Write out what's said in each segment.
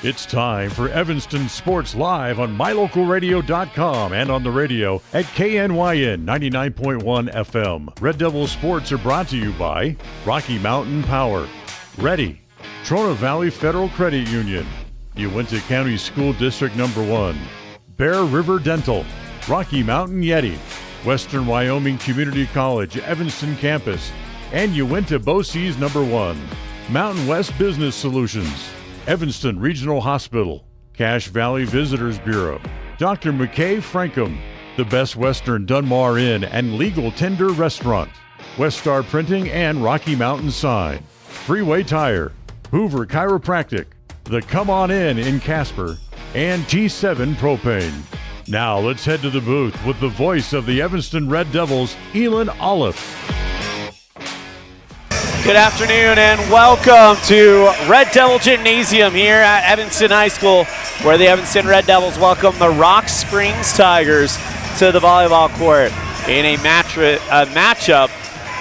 It's time for Evanston Sports Live on mylocalradio.com and on the radio at KNYN 99.1 FM. Red Devil Sports are brought to you by Rocky Mountain Power, Ready, Trona Valley Federal Credit Union, Uinta County School District Number 1, Bear River Dental, Rocky Mountain Yeti, Western Wyoming Community College Evanston Campus, and Uinta BOCES Number 1, Mountain West Business Solutions, Evanston Regional Hospital, Cache Valley Visitors Bureau, Dr. McKay Frankham, the Best Western Dunmar Inn and Legal Tender Restaurant, West Star Printing and Rocky Mountain Sign, Freeway Tire, Hoover Chiropractic, the Come On in Casper, and G7 Propane. Now let's head to the booth with the voice of the Evanston Red Devils, Elan Olliff. Good afternoon and welcome to Red Devil Gymnasium here at Evanston High School, where the Evanston Red Devils welcome the Rock Springs Tigers to the volleyball court in a matchup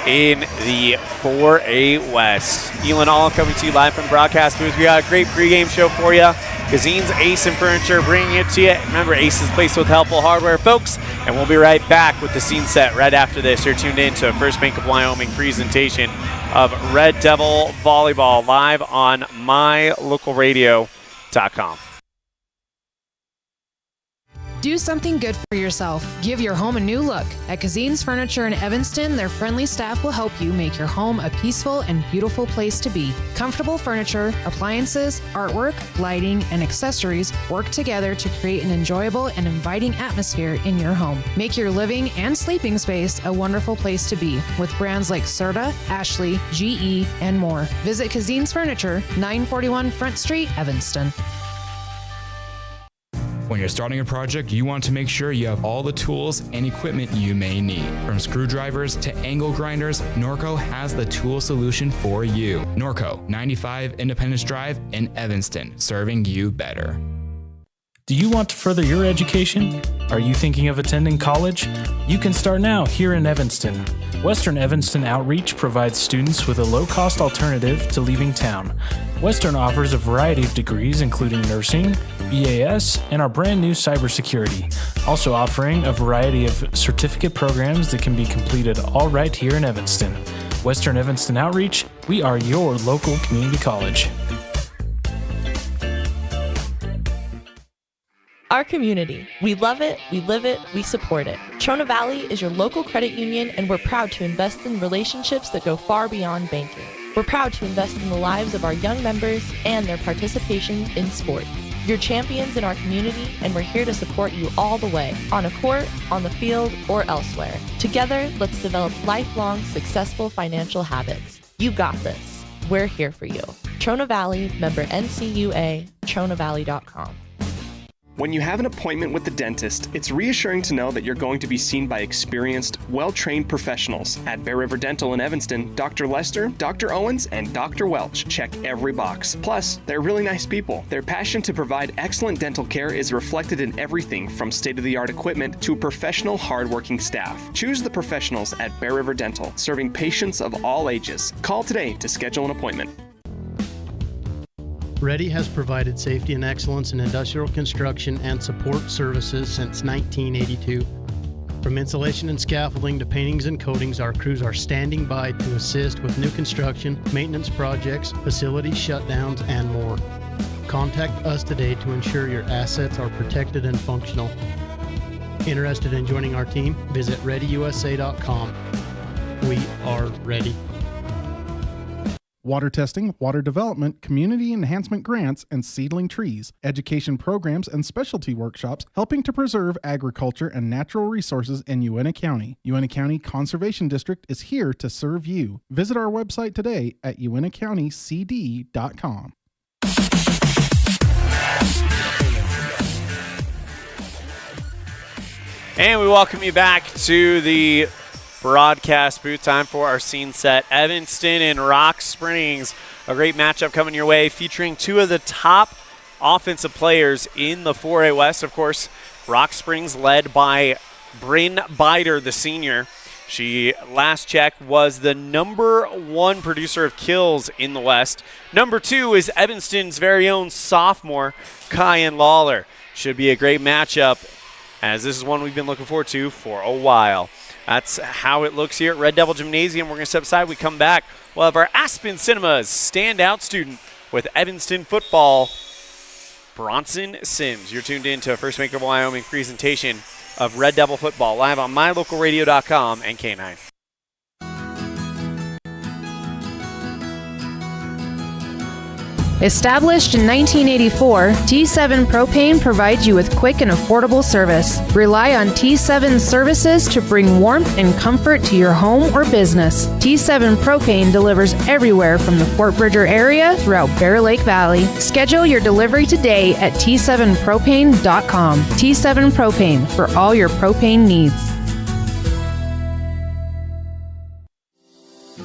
in the 4A West. Elan Olliff coming to you live from the broadcast booth. We got a great pregame show for you. Cazin's Ace and Furniture bringing it to you. Remember, Ace is placed with helpful hardware, folks, and we'll be right back with the scene set right after this. You're tuned in to a First Bank of Wyoming presentation of Red Devil Volleyball live on mylocalradio.com. Do something good for yourself. Give your home a new look. At Cazin's Furniture in Evanston, their friendly staff will help you make your home a peaceful and beautiful place to be. Comfortable furniture, appliances, artwork, lighting, and accessories work together to create an enjoyable and inviting atmosphere in your home. Make your living and sleeping space a wonderful place to be with brands like Serta, Ashley, GE, and more. Visit Cazin's Furniture, 941 Front Street, Evanston. When you're starting a project, you want to make sure you have all the tools and equipment you may need. From screwdrivers to angle grinders, Norco has the tool solution for you. Norco, 95 Independence Drive in Evanston, serving you better. Do you want to further your education? Are you thinking of attending college? You can start now here in Evanston. Western Evanston Outreach provides students with a low-cost alternative to leaving town. Western offers a variety of degrees including nursing, EAS, and our brand new cybersecurity, also offering a variety of certificate programs that can be completed all right here in Evanston. Western Evanston Outreach, we are your local community college. Our community. We love it, we live it, we support it. Trona Valley is your local credit union, and we're proud to invest in relationships that go far beyond banking. We're proud to invest in the lives of our young members and their participation in sports. You're champions in our community, and we're here to support you all the way, on a court, on the field, or elsewhere. Together, let's develop lifelong, successful financial habits. You got this. We're here for you. Trona Valley, member NCUA, TronaValley.com. When you have an appointment with the dentist, it's reassuring to know that you're going to be seen by experienced, well-trained professionals. At Bear River Dental in Evanston, Dr. Lester, Dr. Owens, and Dr. Welch check every box. Plus, they're really nice people. Their passion to provide excellent dental care is reflected in everything from state-of-the-art equipment to professional, hard-working staff. Choose the professionals at Bear River Dental, serving patients of all ages. Call today to schedule an appointment. Ready has provided safety and excellence in industrial construction and support services since 1982. From insulation and scaffolding to paintings and coatings, our crews are standing by to assist with new construction, maintenance projects, facility shutdowns, and more. Contact us today to ensure your assets are protected and functional. Interested in joining our team? Visit ReadyUSA.com. We are ready. Water testing, water development, community enhancement grants, and seedling trees, education programs, and specialty workshops helping to preserve agriculture and natural resources in Uinta County. Uinta County Conservation District is here to serve you. Visit our website today at uintacountycd.com. And we welcome you back to the broadcast booth. Time for our scene set. Evanston and Rock Springs. A great matchup coming your way, featuring two of the top offensive players in the 4A West. Of course, Rock Springs led by Bryn Bider, the senior. She, last check, was the #1 producer of kills in the West. Number 2 is Evanston's very own sophomore, Cazin Lawler. Should be a great matchup, as this is one we've been looking forward to for a while. That's how it looks here at Red Devil Gymnasium. We're going to step aside. We come back. We'll have our Aspen Cinemas standout student with Evanston football, Bronson Sims. You're tuned in to a First Maker of Wyoming presentation of Red Devil football live on mylocalradio.com and K9. Established in 1984, T7 Propane provides you with quick and affordable service. Rely on T7 services to bring warmth and comfort to your home or business. T7 Propane delivers everywhere from the Fort Bridger area throughout Bear Lake Valley. Schedule your delivery today at T7propane.com. T7 Propane, for all your propane needs.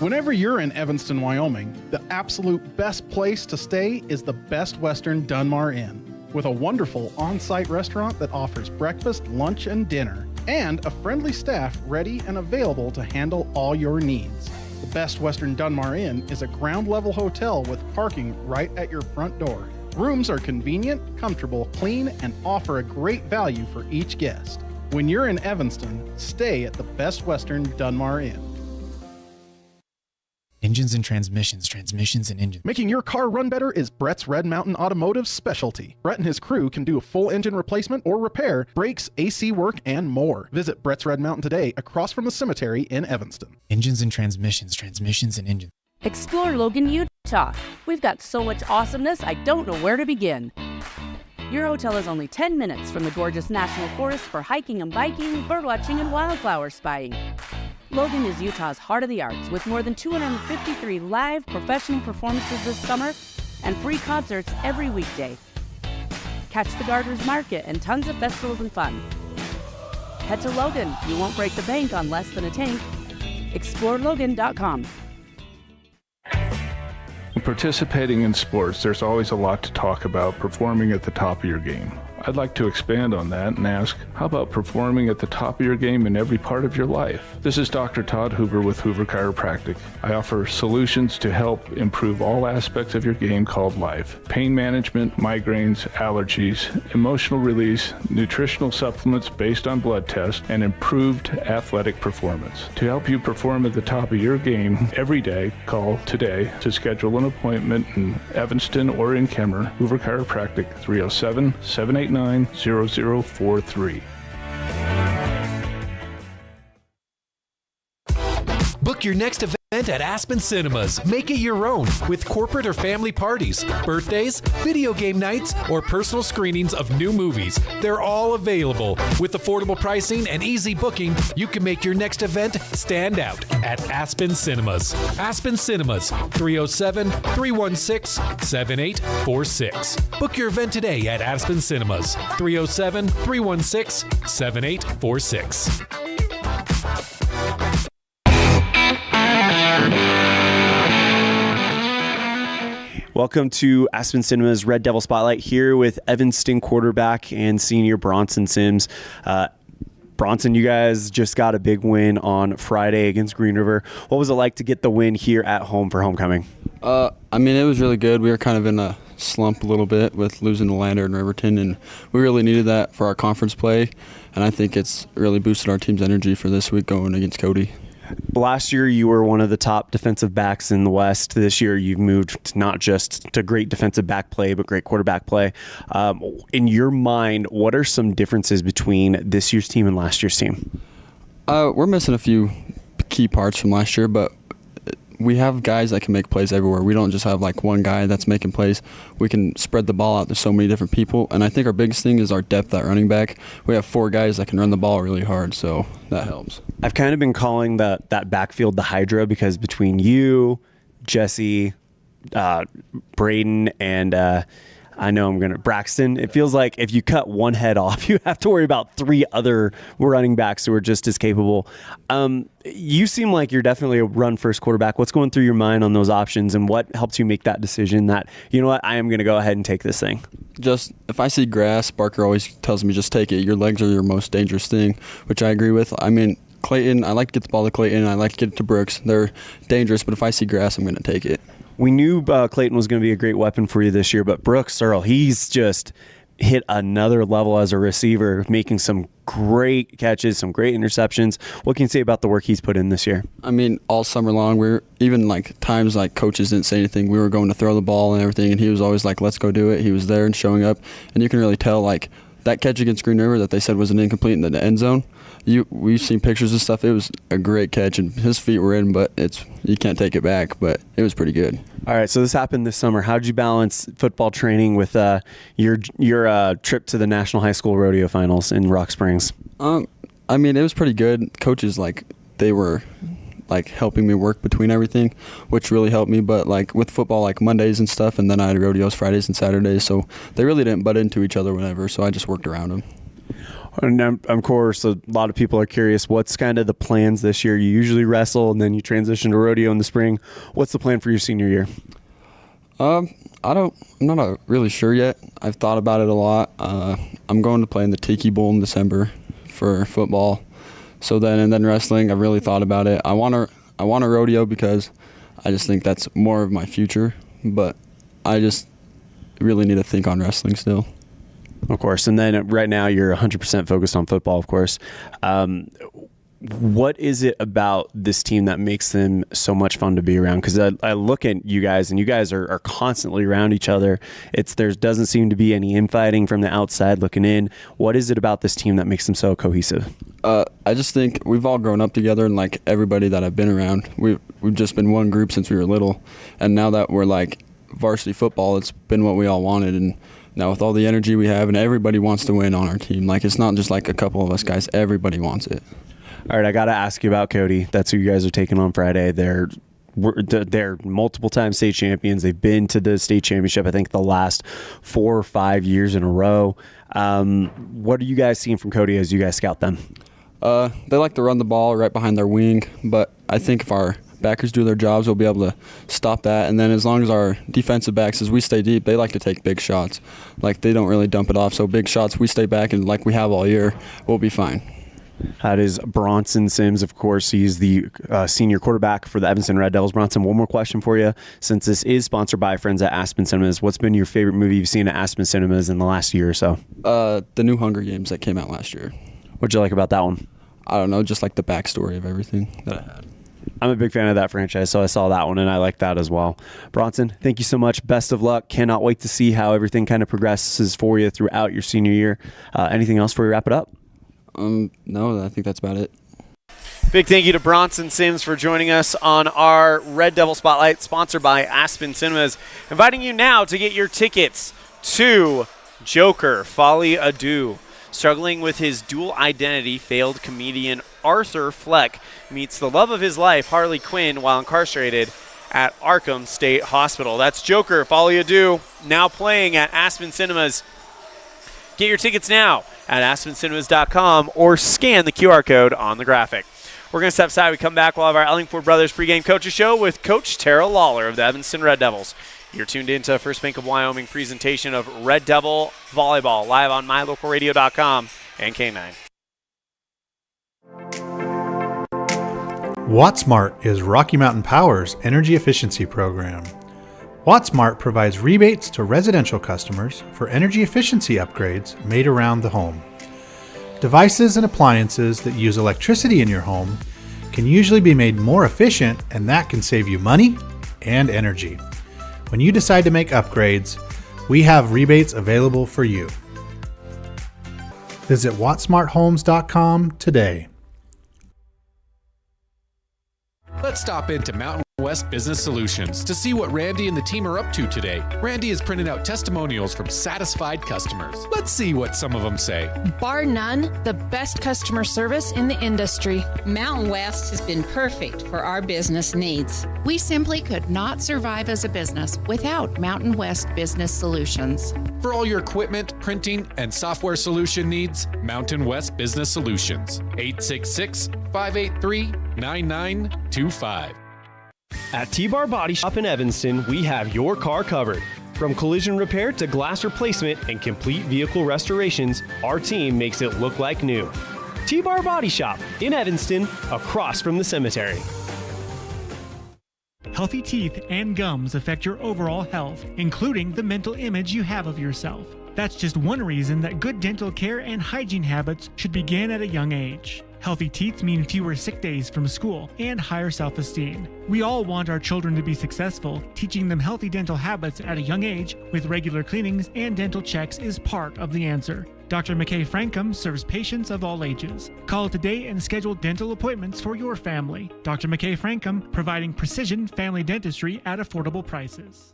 Whenever you're in Evanston, Wyoming, the absolute best place to stay is the Best Western Dunmar Inn, with a wonderful on-site restaurant that offers breakfast, lunch, and dinner, and a friendly staff ready and available to handle all your needs. The Best Western Dunmar Inn is a ground-level hotel with parking right at your front door. Rooms are convenient, comfortable, clean, and offer a great value for each guest. When you're in Evanston, stay at the Best Western Dunmar Inn. Engines and transmissions, transmissions and engines. Making your car run better is Brett's Red Mountain Automotive's specialty. Brett and his crew can do a full engine replacement or repair, brakes, AC work, and more. Visit Brett's Red Mountain today across from the cemetery in Evanston. Engines and transmissions, transmissions and engines. Explore Logan, Utah. We've got so much awesomeness, I don't know where to begin. Your hotel is only 10 minutes from the gorgeous National Forest for hiking and biking, birdwatching, and wildflower spying. Logan is Utah's heart of the arts, with more than 253 live professional performances this summer and free concerts every weekday. Catch the Gardeners Market and tons of festivals and fun. Head to Logan. You won't break the bank on less than a tank. ExploreLogan.com. When participating in sports, there's always a lot to talk about performing at the top of your game. I'd like to expand on that and ask, how about performing at the top of your game in every part of your life? This is Dr. Todd Hoover with Hoover Chiropractic. I offer solutions to help improve all aspects of your game called life. Pain management, migraines, allergies, emotional release, nutritional supplements based on blood tests, and improved athletic performance. To help you perform at the top of your game every day, call today to schedule an appointment in Evanston or in Kemmer. Hoover Chiropractic, 307-789-0043. Book your next event at Aspen Cinemas. Make it your own with corporate or family parties, birthdays, video game nights, or personal screenings of new movies. They're all available. With affordable pricing and easy booking, you can make your next event stand out at Aspen Cinemas. Aspen Cinemas, 307-316-7846. Book your event today at Aspen Cinemas, 307-316-7846. Welcome to Aspen Cinema's Red Devil Spotlight here with Evanston quarterback and senior Bronson Sims. Bronson, you guys just got a big win on Friday against Green River. What was it like to get the win here at home for homecoming? I mean, it was really good. We were kind of in a slump a little bit with losing to Lander and Riverton, and we really needed that for our conference play, and I think it's really boosted our team's energy for this week going against Cody. Last year, you were one of the top defensive backs in the West. This year, you've moved not just to great defensive back play, but great quarterback play. In your mind, what are some differences between this year's team and last year's team? We're missing a few key parts from last year, but we have guys that can make plays everywhere. We don't just have like one guy that's making plays. We can spread the ball out to so many different people, and I think our biggest thing is our depth at running back. We have 4 guys that can run the ball really hard, so that helps. I've kind of been calling that backfield the Hydra because between you, Jesse, Braden, and I know Braxton, it feels like if you cut one head off, you have to worry about 3 other running backs who are just as capable. You seem like you're definitely a run-first quarterback. What's going through your mind on those options, and what helps you make that decision that, you know what, I am going to go ahead and take this thing? Just, if I see grass, Barker always tells me just take it. Your legs are your most dangerous thing, which I agree with. I mean, Clayton. I like to get the ball to Clayton. I like to get it to Brooks. They're dangerous, but if I see grass, I'm going to take it. We knew Clayton was going to be a great weapon for you this year, but Brooks Searle, he's just hit another level as a receiver, making some great catches, some great interceptions. What can you say about the work he's put in this year? I mean, all summer long, we were even like times like coaches didn't say anything. We were going to throw the ball and everything, and he was always like, let's go do it. He was there and showing up, and you can really tell like that catch against Green River that they said was an incomplete in the end zone. We've seen pictures and stuff. It was a great catch, and his feet were in, but you can't take it back. But it was pretty good. All right, so this happened this summer. How did you balance football training with your trip to the National High School Rodeo Finals in Rock Springs? I mean, it was pretty good. Coaches they were helping me work between everything, which really helped me. But with football, Mondays and stuff, and then I had rodeos Fridays and Saturdays, so they really didn't butt into each other whenever. So I just worked around them. And of course, a lot of people are curious, what's kind of the plans this year? You usually wrestle and then you transition to rodeo in the spring. What's the plan for your senior year? I'm not really sure yet. I've thought about it a lot. I'm going to play in the Tiki Bowl in December for football. So then wrestling, I've really thought about it. I want a rodeo because I just think that's more of my future, but I just really need to think on wrestling still. Of course. And then right now you're 100% focused on football, of course. What is it about this team that makes them so much fun to be around? Because I look at you guys, and you guys are constantly around each other. There doesn't seem to be any infighting from the outside looking in. What is it about this team that makes them so cohesive? I just think we've all grown up together, and everybody that I've been around, we've just been one group since we were little. And now that we're varsity football, it's been what we all wanted. And now with all the energy we have, and everybody wants to win on our team. It's not just a couple of us guys. Everybody wants it. All right, I got to ask you about Cody. That's who you guys are taking on Friday. They're multiple-time state champions. They've been to the state championship, I think, the last 4 or 5 years in a row. What are you guys seeing from Cody as you guys scout them? They like to run the ball right behind their wing, but I think if our backers do their jobs, we'll be able to stop that. And then as long as our defensive backs, as we stay deep, they like to take big shots. They don't really dump it off. So big shots, we stay back, and we have all year, we'll be fine. That is Bronson Sims, of course. He's the senior quarterback for the Evanston Red Devils. Bronson, one more question for you. Since this is sponsored by friends at Aspen Cinemas, what's been your favorite movie you've seen at Aspen Cinemas in the last year or so? The new Hunger Games that came out last year. What'd you like about that one? I don't know, just the backstory of everything that I had. I'm a big fan of that franchise, so I saw that one, and I like that as well. Bronson, thank you so much. Best of luck. Cannot wait to see how everything kind of progresses for you throughout your senior year. Anything else before we wrap it up? No, I think that's about it. Big thank you to Bronson Sims for joining us on our Red Devil Spotlight, sponsored by Aspen Cinemas. Inviting you now to get your tickets to Joker, Folly Ado. Struggling with his dual identity, failed comedian Arthur Fleck meets the love of his life, Harley Quinn, while incarcerated at Arkham State Hospital. That's Joker, Folly Ado, now playing at Aspen Cinemas. Get your tickets now at aspencinemas.com or scan the QR code on the graphic. We're going to step aside. We come back. We'll have our Ellingford Brothers pregame coaches show with Coach Tara Lawler of the Evanston Red Devils. You're tuned into First Bank of Wyoming presentation of Red Devil Volleyball live on mylocalradio.com and K9. WattSmart is Rocky Mountain Power's energy efficiency program. WattSmart provides rebates to residential customers for energy efficiency upgrades made around the home. Devices and appliances that use electricity in your home can usually be made more efficient, and that can save you money and energy. When you decide to make upgrades, we have rebates available for you. Visit wattsmarthomes.com today. Let's stop into Mountain West Business Solutions to see what Randy and the team are up to today. Randy is printing out testimonials from satisfied customers. Let's see what some of them say. Bar none, the best customer service in the industry. Mountain West has been perfect for our business needs. We simply could not survive as a business without Mountain West Business Solutions. For all your equipment, printing, and software solution needs, Mountain West Business Solutions. 866-583-9925. At T-Bar Body Shop in Evanston, we have your car covered. From collision repair to glass replacement and complete vehicle restorations, our team makes it look like new. T-Bar Body Shop in Evanston, across from the cemetery. Healthy teeth and gums affect your overall health, including the mental image you have of yourself. That's just one reason that good dental care and hygiene habits should begin at a young age. Healthy teeth mean fewer sick days from school and higher self-esteem. We all want our children to be successful. Teaching them healthy dental habits at a young age with regular cleanings and dental checks is part of the answer. Dr. McKay Frankum serves patients of all ages. Call today and schedule dental appointments for your family. Dr. McKay Frankum, providing precision family dentistry at affordable prices.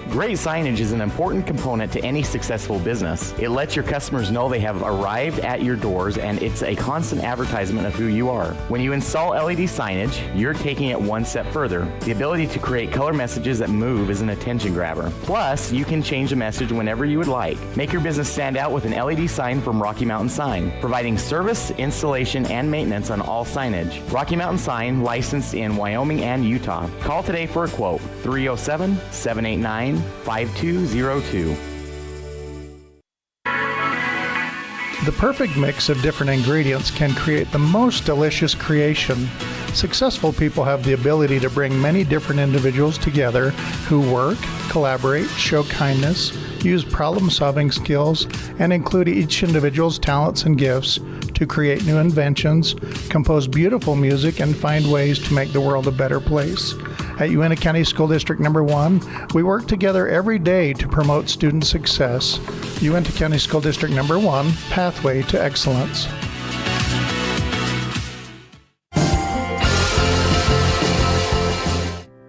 Great signage is an important component to any successful business. It lets your customers know they have arrived at your doors, and it's a constant advertisement of who you are. When you install LED signage, you're taking it one step further. The ability to create color messages that move is an attention grabber. Plus, you can change the message whenever you would like. Make your business stand out with an LED sign from Rocky Mountain Sign, providing service, installation, and maintenance on all signage. Rocky Mountain Sign, licensed in Wyoming and Utah. Call today for a quote, 307-789-5202. The perfect mix of different ingredients can create the most delicious creation. Successful people have the ability to bring many different individuals together who work, collaborate, show kindness, use problem-solving skills, and include each individual's talents and gifts to create new inventions, compose beautiful music, and find ways to make the world a better place. At Uintah County School District Number 1, we work together every day to promote student success. Uintah County School District Number 1, Pathway to Excellence.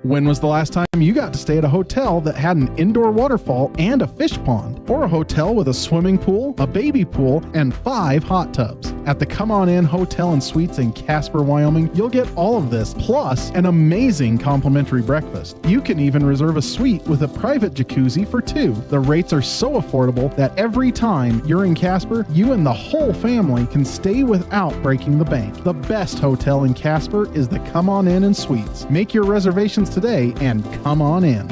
When was the last time you got to stay at a hotel that had an indoor waterfall and a fish pond? Or a hotel with a swimming pool, a baby pool, and 5 hot tubs? At the Come On In Hotel and Suites in Casper, Wyoming, you'll get all of this, plus an amazing complimentary breakfast. You can even reserve a suite with a private jacuzzi for 2. The rates are so affordable that every time you're in Casper, you and the whole family can stay without breaking the bank. The best hotel in Casper is the Come On In and Suites. Make your reservations today and come on in.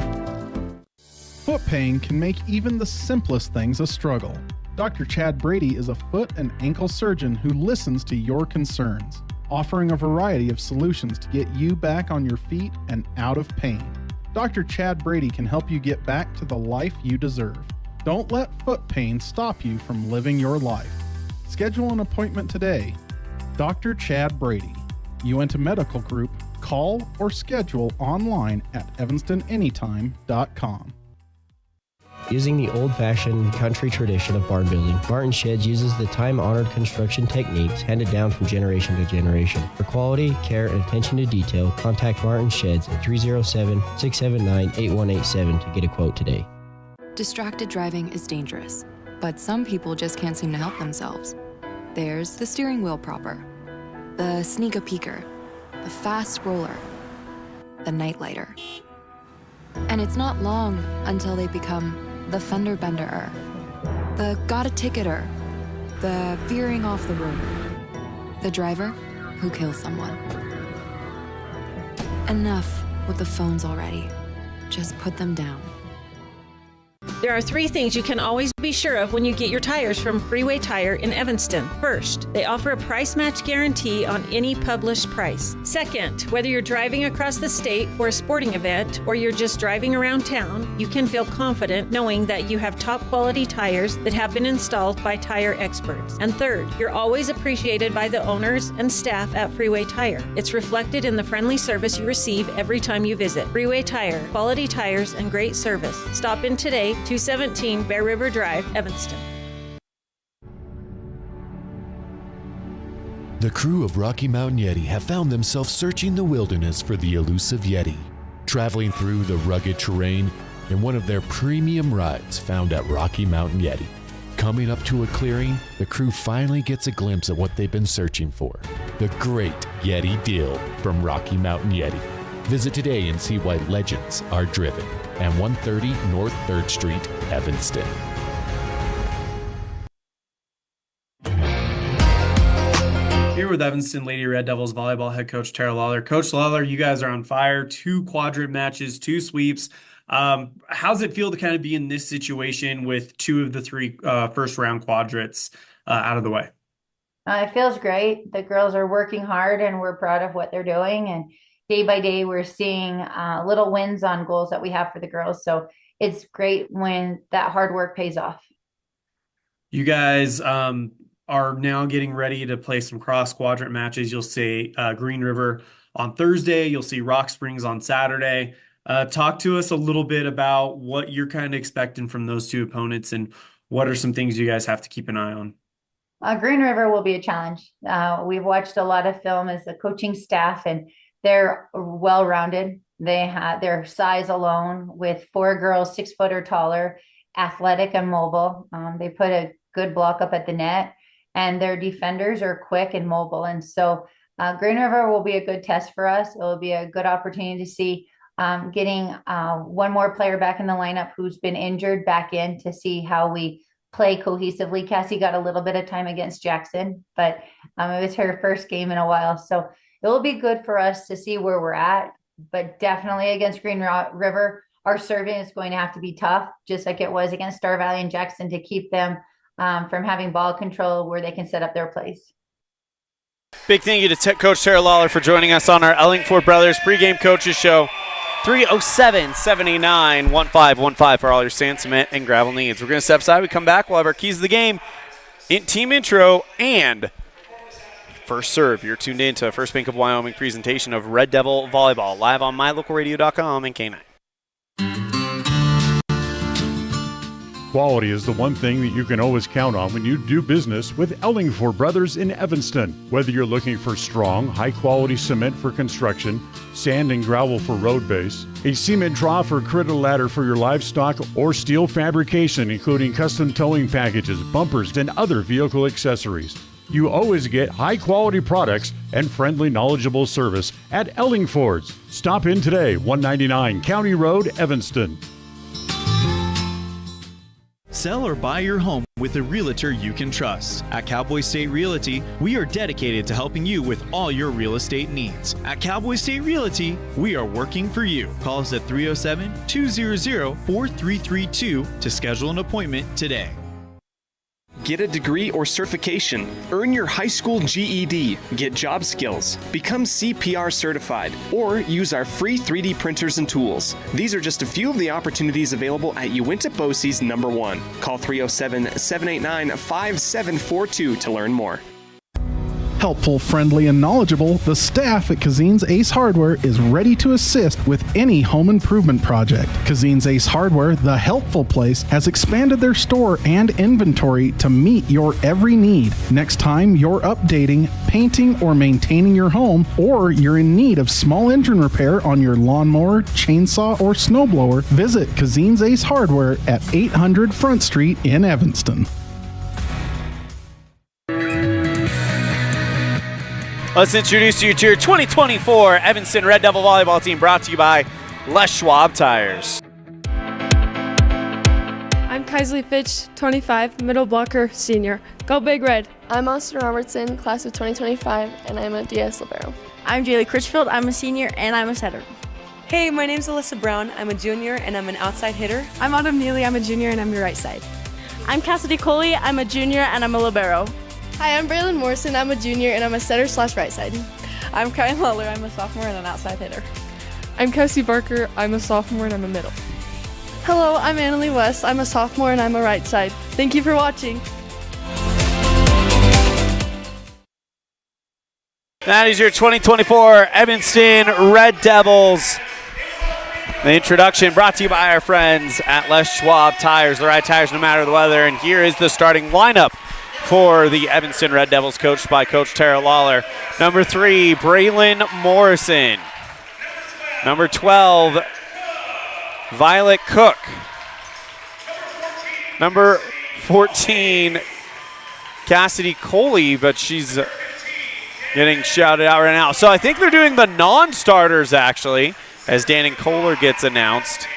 Foot pain can make even the simplest things a struggle. Dr. Chad Brady is a foot and ankle surgeon who listens to your concerns, offering a variety of solutions to get you back on your feet and out of pain. Dr. Chad Brady can help you get back to the life you deserve. Don't let foot pain stop you from living your life. Schedule an appointment today. Dr. Chad Brady, Uintah Medical Group. Call or schedule online at evanstonanytime.com. Using the old-fashioned country tradition of barn building, Martin Sheds uses the time-honored construction techniques handed down from generation to generation. For quality, care, and attention to detail, contact Martin Sheds at 307-679-8187 to get a quote today. Distracted driving is dangerous, but some people just can't seem to help themselves. There's the steering wheel propper, the sneak-a-peeker, the fast scroller, the nightlighter. And it's not long until they become the fender benderer, the got a ticketer, the veering off the road, the driver who kills someone. Enough with the phones already. Just put them down. There are 3 things you can always be sure of when you get your tires from Freeway Tire in Evanston. First, they offer a price match guarantee on any published price. Second, whether you're driving across the state for a sporting event or you're just driving around town, you can feel confident knowing that you have top quality tires that have been installed by tire experts. And third, you're always appreciated by the owners and staff at Freeway Tire. It's reflected in the friendly service you receive every time you visit. Freeway Tire, quality tires and great service. Stop in today, 217 Bear River Drive, Evanston. The crew of Rocky Mountain Yeti have found themselves searching the wilderness for the elusive Yeti, traveling through the rugged terrain in one of their premium rides found at Rocky Mountain Yeti. Coming up to a clearing, the crew finally gets a glimpse at what they've been searching for, the great Yeti deal from Rocky Mountain Yeti. Visit today and see why legends are driven at 130 North 3rd Street, Evanston. Here with Evanston Lady Red Devils volleyball head coach Tara Lawler. Coach Lawler, you guys are on fire. 2 quadrant matches, 2 sweeps. How's it feel to kind of be in this situation with 2 of the 3 first round quadrats out of the way? It feels great. The girls are working hard and we're proud of what they're doing. And day by day, we're seeing little wins on goals that we have for the girls. So it's great when that hard work pays off. You guys are now getting ready to play some cross quadrant matches. You'll see Green River on Thursday. You'll see Rock Springs on Saturday. Talk to us a little bit about what you're kind of expecting from those two opponents and what are some things you guys have to keep an eye on. Green River will be a challenge. We've watched a lot of film as the coaching staff, and they're well-rounded. They have their size alone with 4 girls 6 foot or taller, athletic and mobile. They put a good block up at the net, and their defenders are quick and mobile. And so Green River will be a good test for us. It will be a good opportunity to see getting one more player back in the lineup who's been injured back in to see how we play cohesively. Cassie got a little bit of time against Jackson, but it was her first game in a while. So it will be good for us to see where we're at, but definitely against Green River, our serving is going to have to be tough, just like it was against Star Valley and Jackson, to keep them from having ball control where they can set up their plays. Big thank you to Coach Tara Lawler for joining us on our Ellingford Brothers pregame coaches show. 307-79-1515 for all your sand, cement, and gravel needs. We're going to step aside. We come back. We'll have our keys to the game, team intro, and first serve. You're tuned in to a First Bank of Wyoming presentation of Red Devil Volleyball, live on mylocalradio.com and K9. Quality is the one thing that you can always count on when you do business with Ellingford Brothers in Evanston. Whether you're looking for strong, high-quality cement for construction, sand and gravel for road base, a cement trough or critter ladder for your livestock, or steel fabrication including custom towing packages, bumpers, and other vehicle accessories, you always get high-quality products and friendly, knowledgeable service at Ellingford's. Stop in today, 199 County Road, Evanston. Sell or buy your home with a realtor you can trust. At Cowboy State Realty, we are dedicated to helping you with all your real estate needs. At Cowboy State Realty, we are working for you. Call us at 307-200-4332 to schedule an appointment today. Get a degree or certification, earn your high school GED, get job skills, become CPR certified, or use our free 3D printers and tools. These are just a few of the opportunities available at Uinta Bosie's #1. Call 307-789-5742 to learn more. Helpful, friendly, and knowledgeable, the staff at Cazin's Ace Hardware is ready to assist with any home improvement project. Cazin's Ace Hardware, the helpful place, has expanded their store and inventory to meet your every need. Next time you're updating, painting, or maintaining your home, or you're in need of small engine repair on your lawnmower, chainsaw, or snowblower, visit Cazin's Ace Hardware at 800 Front Street in Evanston. Let's introduce you to your 2024 Evanston Red Devil Volleyball team, brought to you by Les Schwab Tires. I'm Kaisley Fitch, 25, middle blocker, senior. Go Big Red. I'm Austin Robertson, class of 2025, and I'm a DS Libero. I'm Jaylee Critchfield, I'm a senior, and I'm a setter. Hey, my name's Alyssa Brown, I'm a junior, and I'm an outside hitter. I'm Autumn Neely, I'm a junior, and I'm your right side. I'm Cassidy Coley, I'm a junior, and I'm a libero. Hi, I'm Braylon Morrison, I'm a junior, and I'm a setter/right side. I'm Kyle Lawler, I'm a sophomore and an outside hitter. I'm Cassie Barker, I'm a sophomore, and I'm a middle. Hello, I'm Annalie West, I'm a sophomore, and I'm a right side. Thank you for watching. That is your 2024 Evanston Red Devils. The introduction brought to you by our friends at Les Schwab Tires, the right tires no matter the weather. And here is the starting lineup for the Evanston Red Devils, coached by Coach Tara Lawler. Number 3, Braylon Morrison. Number 12, Violet Cook. Number 14, Cassidy Coley, but she's getting shouted out right now. So I think they're doing the non-starters, actually, as Dannon Kohler gets announced.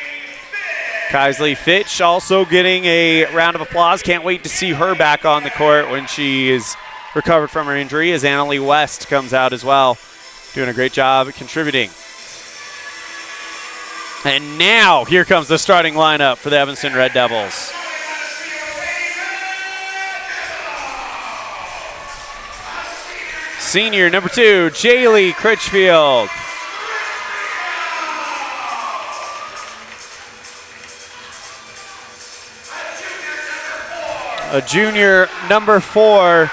Kaisley Fitch also getting a round of applause. Can't wait to see her back on the court when she is recovered from her injury, as Annalie West comes out as well, doing a great job contributing. And now here comes the starting lineup for the Evanston Red Devils. Senior number 2, Jaylee Critchfield. A junior number 4,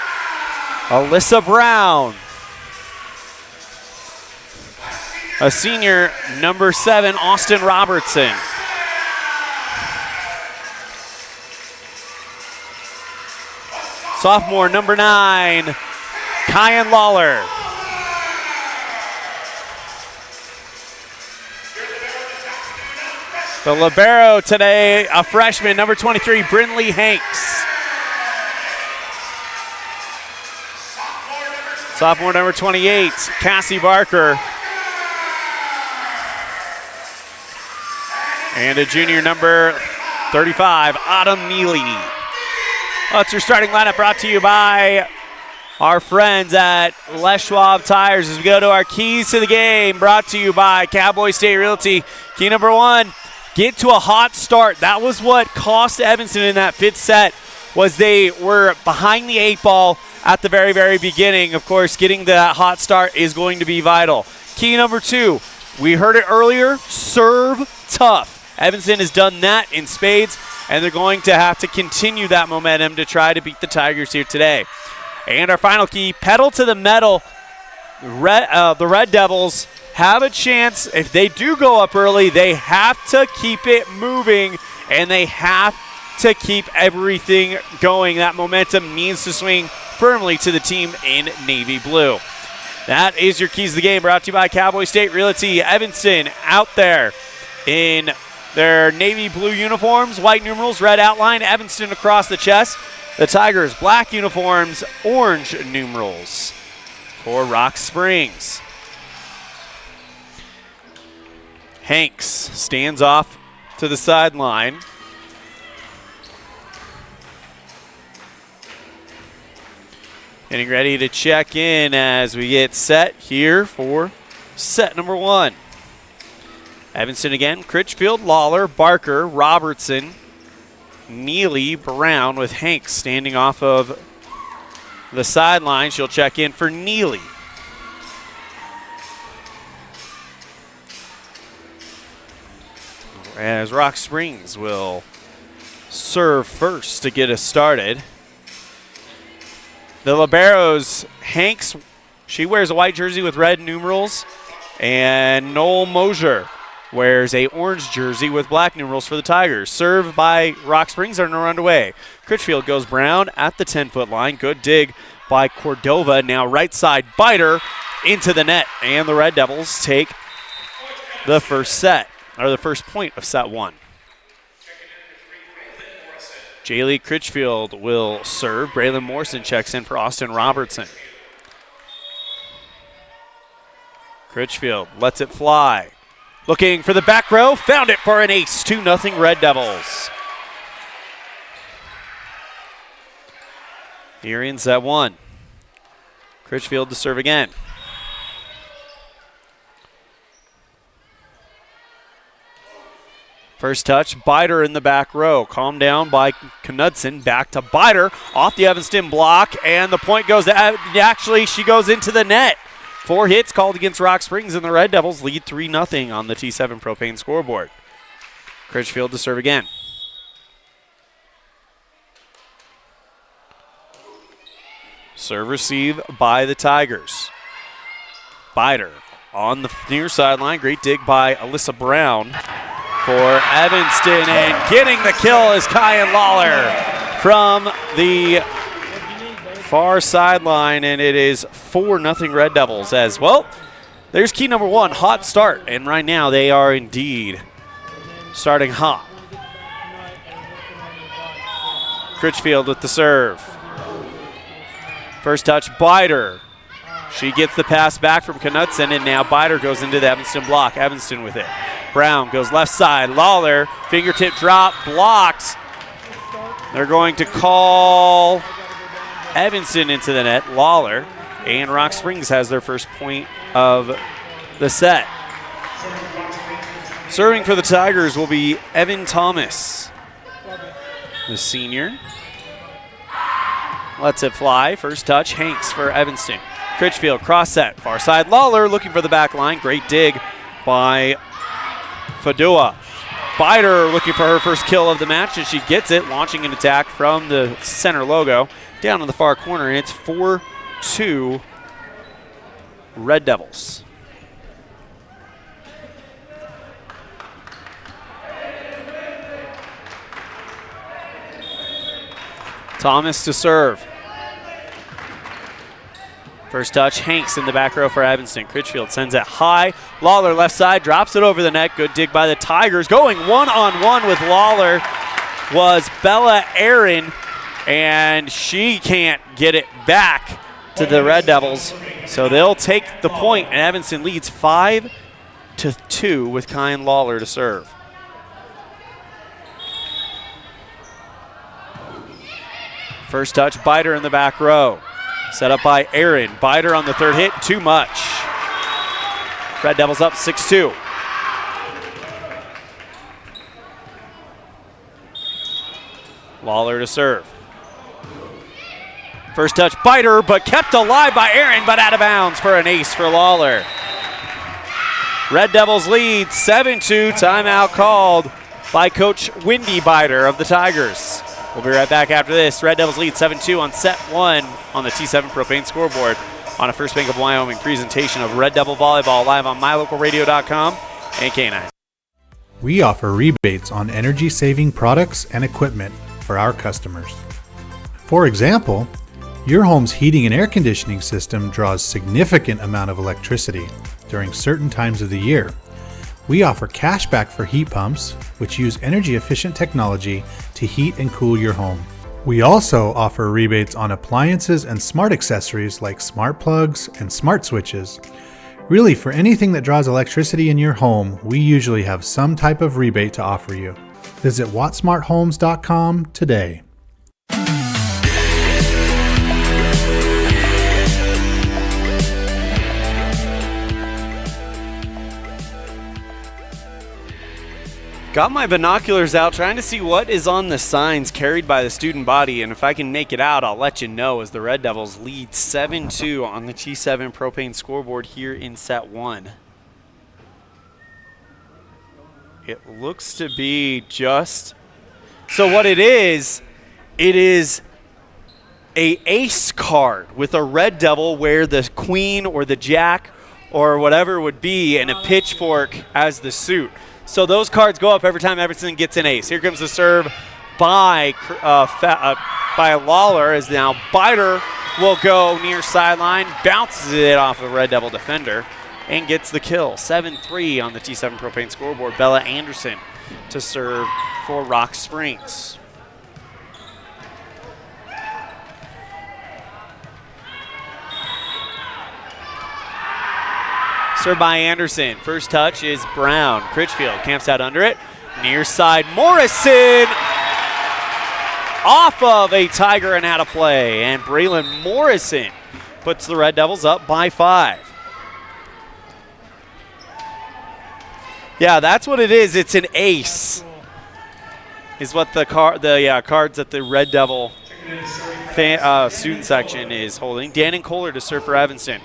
Alyssa Brown. A senior number 7, Austin Robertson. Sophomore number 9, Kyan Lawler. The libero today, a freshman, number 23, Brinley Hanks. Sophomore number 28, Cassie Barker. And a junior number 35, Autumn Neely. That's your starting lineup, brought to you by our friends at Les Schwab Tires. As we go to our keys to the game, brought to you by Cowboy State Realty. Key number 1, get to a hot start. That was what cost Evanston in that 5th set, was they were behind the 8 ball at the very, very beginning. Of course, getting that hot start is going to be vital. Key number 2, we heard it earlier, serve tough. Evanston has done that in spades, and they're going to have to continue that momentum to try to beat the Tigers here today. And our final key, pedal to the metal. The Red Devils have a chance. If they do go up early, they have to keep it moving, and they have to keep everything going. That momentum needs to swing firmly to the team in navy blue. That is your keys to the game, brought to you by Cowboy State Realty. Evanston out there in their navy blue uniforms, white numerals, red outline, Evanston across the chest. The Tigers, black uniforms, orange numerals for Rock Springs. Hanks stands off to the sideline. Getting ready to check in as we get set here for set number 1. Evanston again, Critchfield, Lawler, Barker, Robertson, Neely, Brown, with Hanks standing off of the sideline. She'll check in for Neely. As Rock Springs will serve first to get us started. The liberos, Hanks, she wears a white jersey with red numerals, and Noel Mosier wears a orange jersey with black numerals for the Tigers. Served by Rock Springs, are underway. Critchfield goes Brown at the 10-foot line. Good dig by Cordova. Now right side biter into the net, and the Red Devils take the first set, or the first point of set 1. Jaylee Critchfield will serve. Braylon Morrison checks in for Austin Robertson. Critchfield lets it fly. Looking for the back row, found it for an ace. 2-0 Red Devils. Here in set 1. Critchfield to serve again. First touch, Biter in the back row. Calmed down by Knudsen. Back to Biter. Off the Evanston block, and the point goes to, actually, she goes into the net. 4 hits called against Rock Springs, and the Red Devils lead 3-0 on the T7 Propane scoreboard. Critchfield to serve again. Serve receive by the Tigers. Biter on the near sideline. Great dig by Alyssa Brown for Evanston, and getting the kill is Kyan Lawler from the far sideline, and it is 4-0 Red Devils. As well, there's key number 1, hot start, and right now they are indeed starting hot. Critchfield with the serve. First touch, Biter. She gets the pass back from Knudsen, and now Biter goes into the Evanston block. Evanston with it. Brown goes left side. Lawler, fingertip drop, blocked. They're going to call Evanston into the net. Lawler, and Rock Springs has their first point of the set. Serving for the Tigers will be Evan Thomas, the senior. lets it fly. First touch, Hanks for Evanston. Critchfield, cross set, far side. Lawler looking for the back line. Great dig by Fadua. Bider looking for her first kill of the match, and she gets it, launching an attack from the center logo down in the far corner, and it's 4-2 Red Devils. Thomas to serve. First touch, Hanks in the back row for Evanston. Critchfield sends it high. Lawler left side, drops it over the net. Good dig by the Tigers. Going one-on-one with Lawler was Bella Aaron, and she can't get it back to the Red Devils. So they'll take the point, and Evanston leads 5-2 with Kyan Lawler to serve. First touch, Bider in the back row. Set up by Aaron. Bider on the third hit, too much. Red Devils up 6-2. Lawler to serve. First touch, Bider, but kept alive by Aaron, but out of bounds for an ace for Lawler. Red Devils lead 7-2, timeout called by Coach Wendy Bider of the Tigers. We'll be right back after this. Red Devils lead 7-2 on set one on the T7 Propane scoreboard on a First Bank of Wyoming presentation of Red Devil Volleyball live on mylocalradio.com and K9. We offer rebates on energy-saving products and equipment for our customers. For example, your home's heating and air conditioning system draws significant amount of electricity during certain times of the year. We offer cash back for heat pumps, which use energy-efficient technology to heat and cool your home. We also offer rebates on appliances and smart accessories like smart plugs and smart switches. Really, for anything that draws electricity in your home, we usually have some type of rebate to offer you. Visit wattsmarthomes.com today. Got my binoculars out trying to see what is on the signs carried by the student body, and if I can make it out, I'll let you know as the Red Devils lead 7-2 on the T7 Propane scoreboard here in set one. It looks to be just... So what it is a ace card with a Red Devil where the queen or the jack or whatever would be and a pitchfork as the suit. So those cards go up every time Evanston gets an ace. Here comes the serve by Lawler, as now Bider will go near sideline, bounces it off a Red Devil defender, and gets the kill. 7-3 on the T7 Propane scoreboard. Bella Anderson to serve for Rock Springs. Served by Anderson. First touch is Brown. Critchfield camps out under it. Near side, Morrison off of a Tiger and out of play. And Braylon Morrison puts the Red Devils up by 5. Yeah, that's what it is. It's an ace. Is what the cards that the Red Devil student section is holding. Dan and Kohler to serve for Evanston.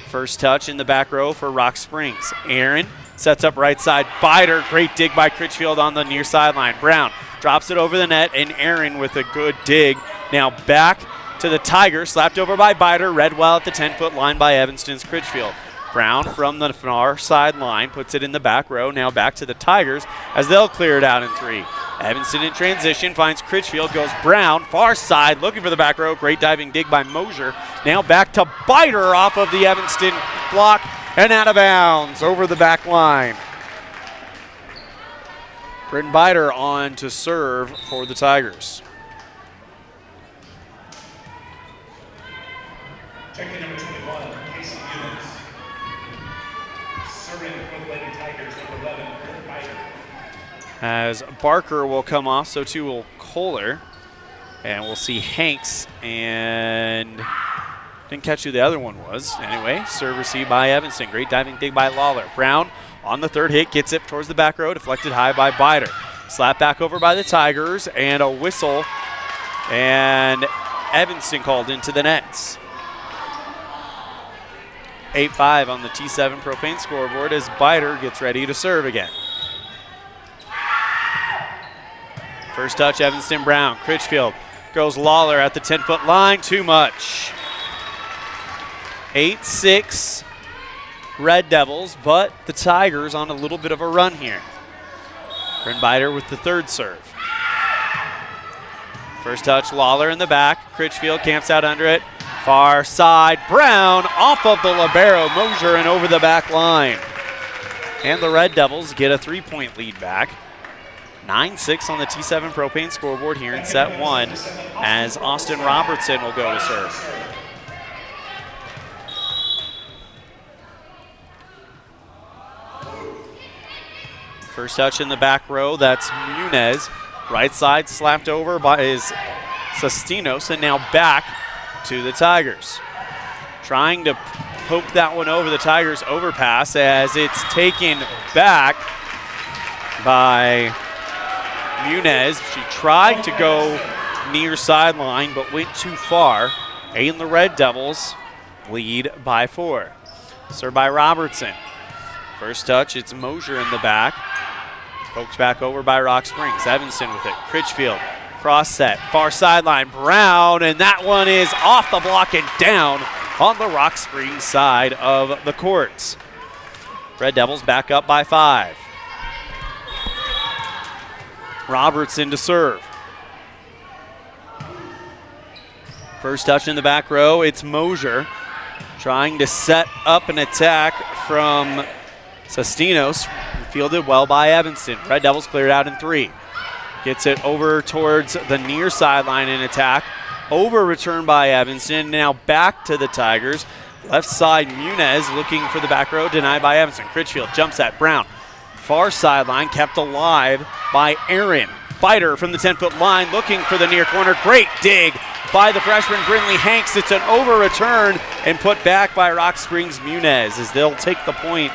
First touch in the back row for Rock Springs. Aaron sets up right side. Bider, great dig by Critchfield on the near sideline. Brown drops it over the net, and Aaron with a good dig. Now back to the Tigers, slapped over by Bider. Read well at the 10-foot line by Evanston's Critchfield. Brown from the far sideline puts it in the back row. Now back to the Tigers as they'll clear it out in 3. Evanston in transition finds Critchfield, goes Brown, far side, looking for the back row. Great diving dig by Mosier. Now back to Bider off of the Evanston block and out of bounds over the back line. Britton Bider on to serve for the Tigers. Checking number 21, Casey Eulens. Serving for the Lady Tigers, number 11, Britton Bider. As Barker will come off, so too will Kohler. And we'll see Hanks, and didn't catch who the other one was. Anyway, serve received by Evanston. Great diving dig by Lawler. Brown on the third hit, gets it towards the back row, deflected high by Bider. Slap back over by the Tigers, and a whistle. And Evanston called into the nets. 8-5 on the T7 Propane scoreboard as Biter gets ready to serve again. First touch, Evanston Brown. Critchfield goes Lawler at the 10-foot line. Too much. 8-6 Red Devils, but the Tigers on a little bit of a run here. Bryn Biter with the third serve. First touch, Lawler in the back. Critchfield camps out under it. Far side, Brown off of the libero, Mosier and over the back line. And the Red Devils get a 3-point lead back. 9-6 on the T7 Propane scoreboard here in set one as Austin Robertson will go to serve. First touch in the back row, that's Munez. Right side slapped over by his Sestinos and now back to the Tigers. Trying to poke that one over the Tigers overpass as it's taken back by Munez. She tried to go near sideline but went too far. And the Red Devils lead by 4. Served by Robertson. First touch, it's Mosier in the back. Poked back over by Rock Springs. Evanston with it. Critchfield, cross set, far sideline. Brown, and that one is off the block and down on the Rock Springs side of the courts. Red Devils back up by 5. Robertson to serve. First touch in the back row, it's Mosier trying to set up an attack from Sestinos. Fielded well by Evanston. Red Devils cleared out in 3. Gets it over towards the near sideline in attack. Over return by Evanston. Now back to the Tigers. Left side Munez looking for the back row. Denied by Evanston. Critchfield jumps at Brown. Far sideline kept alive by Aaron. Biter from the 10-foot line looking for the near corner. Great dig by the freshman Brinley Hanks. It's an over return and put back by Rock Springs Munez as they'll take the point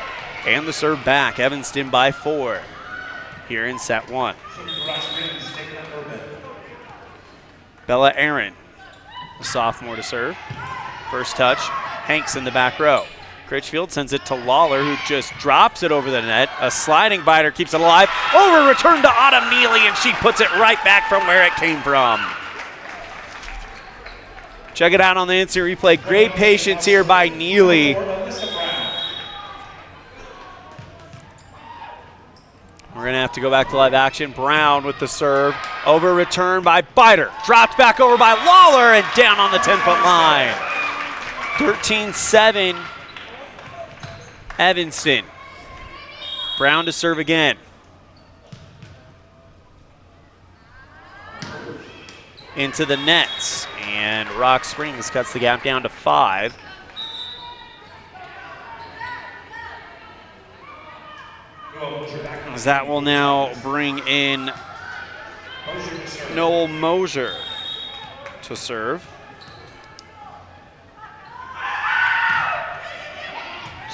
and the serve back. Evanston by 4 here in set 1. Bella Aaron, the sophomore to serve. First touch, Hanks in the back row. Critchfield sends it to Lawler, who just drops it over the net. A sliding Biter keeps it alive. Over return to Autumn Neely, and she puts it right back from where it came from. Check it out on the instant replay. Great patience here by Neely. We're going to have to go back to live action. Brown with the serve. Over return by Biter. Dropped back over by Lawler and down on the 10-foot line. 13-7 Evanston. Brown to serve again. Into the nets. And Rock Springs cuts the gap down to 5. As that will now bring in Noel Mosier to serve.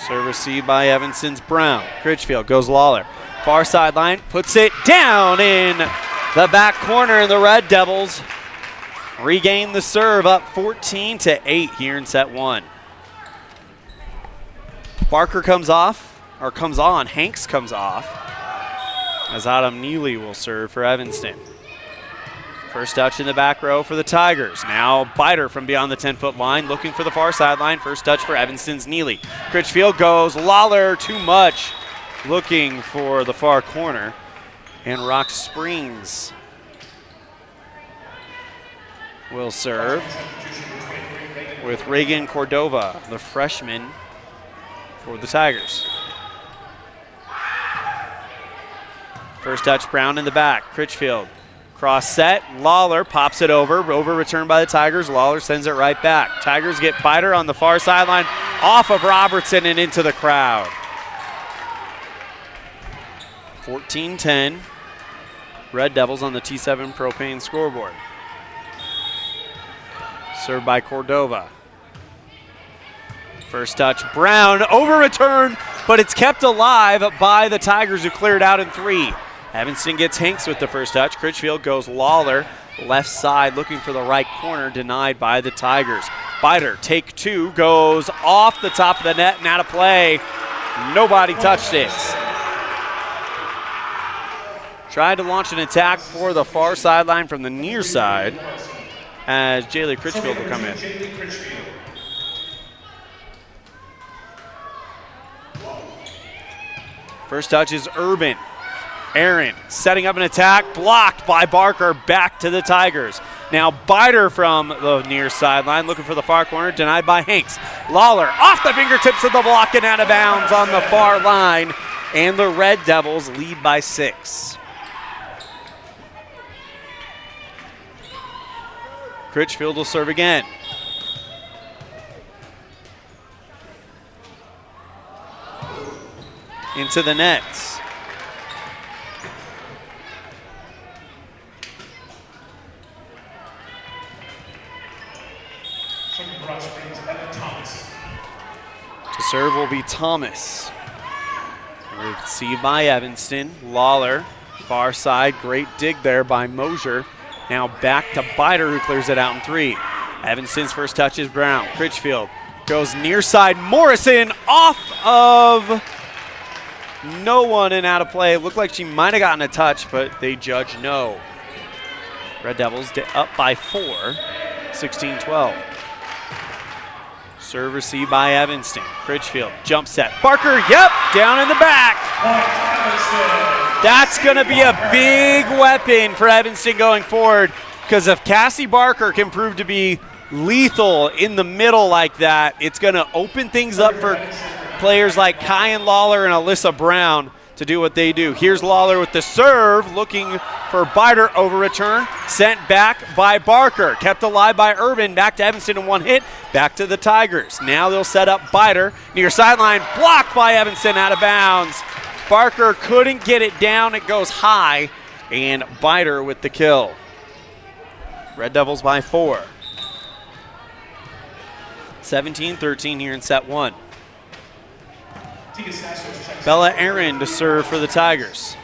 Serve received by Evanston's Brown. Critchfield goes Lawler. Far sideline, puts it down in the back corner. The Red Devils regain the serve up 14-8 here in set 1. Barker comes off, or comes on. Hanks comes off as Autumn Neely will serve for Evanston. First touch in the back row for the Tigers. Now Biter from beyond the 10-foot line looking for the far sideline. First touch for Evanston's Neely. Critchfield goes Lawler too much looking for the far corner. And Rock Springs will serve with Reagan Cordova, the freshman for the Tigers. First touch, Brown in the back. Critchfield, cross set. Lawler pops it over. Over return by the Tigers. Lawler sends it right back. Tigers get Biter on the far sideline off of Robertson and into the crowd. 14-10. Red Devils on the T7 Propane scoreboard. Served by Cordova. First touch, Brown, over return, but it's kept alive by the Tigers who cleared out in 3. Evanston gets Hanks with the first touch. Critchfield goes Lawler. left side, looking for the right corner, denied by the Tigers. Biter, take two, goes off the top of the net and out of play. Nobody touched it. Tried to launch an attack for the far sideline from the near side as Jaylee Critchfield will come in. First touch is Urban. Aaron setting up an attack, blocked by Barker, back to the Tigers. Now Biter from the near sideline, looking for the far corner, denied by Hanks. Lawler off the fingertips of the block and out of bounds on the far line, and the Red Devils lead by 6. Critchfield will serve again. Into the nets. To serve will be Thomas. Received by Evanston. Lawler, far side, great dig there by Mosier. Now back to Biter, who clears it out in 3. Evanston's first touch is Brown. Critchfield goes near side. Morrison off of no one and out of play. It looked like she might have gotten a touch, but they judge no. Red Devils up by 4, 16-12. Serve received by Evanston. Critchfield, jump set. Barker, yep, down in the back. That's going to be a big weapon for Evanston going forward, because if Cassie Barker can prove to be lethal in the middle like that, it's going to open things up for players like Kyan Lawler and Alyssa Brown to do what they do. Here's Lawler with the serve, looking for Biter, over return, sent back by Barker, kept alive by Urban, back to Evanston in one hit, back to the Tigers. Now they'll set up Biter, near sideline, blocked by Evanston, out of bounds. Barker couldn't get it down, it goes high, and Biter with the kill. Red Devils by 4. 17-13 here in set 1. Bella Aaron to serve for the Tigers.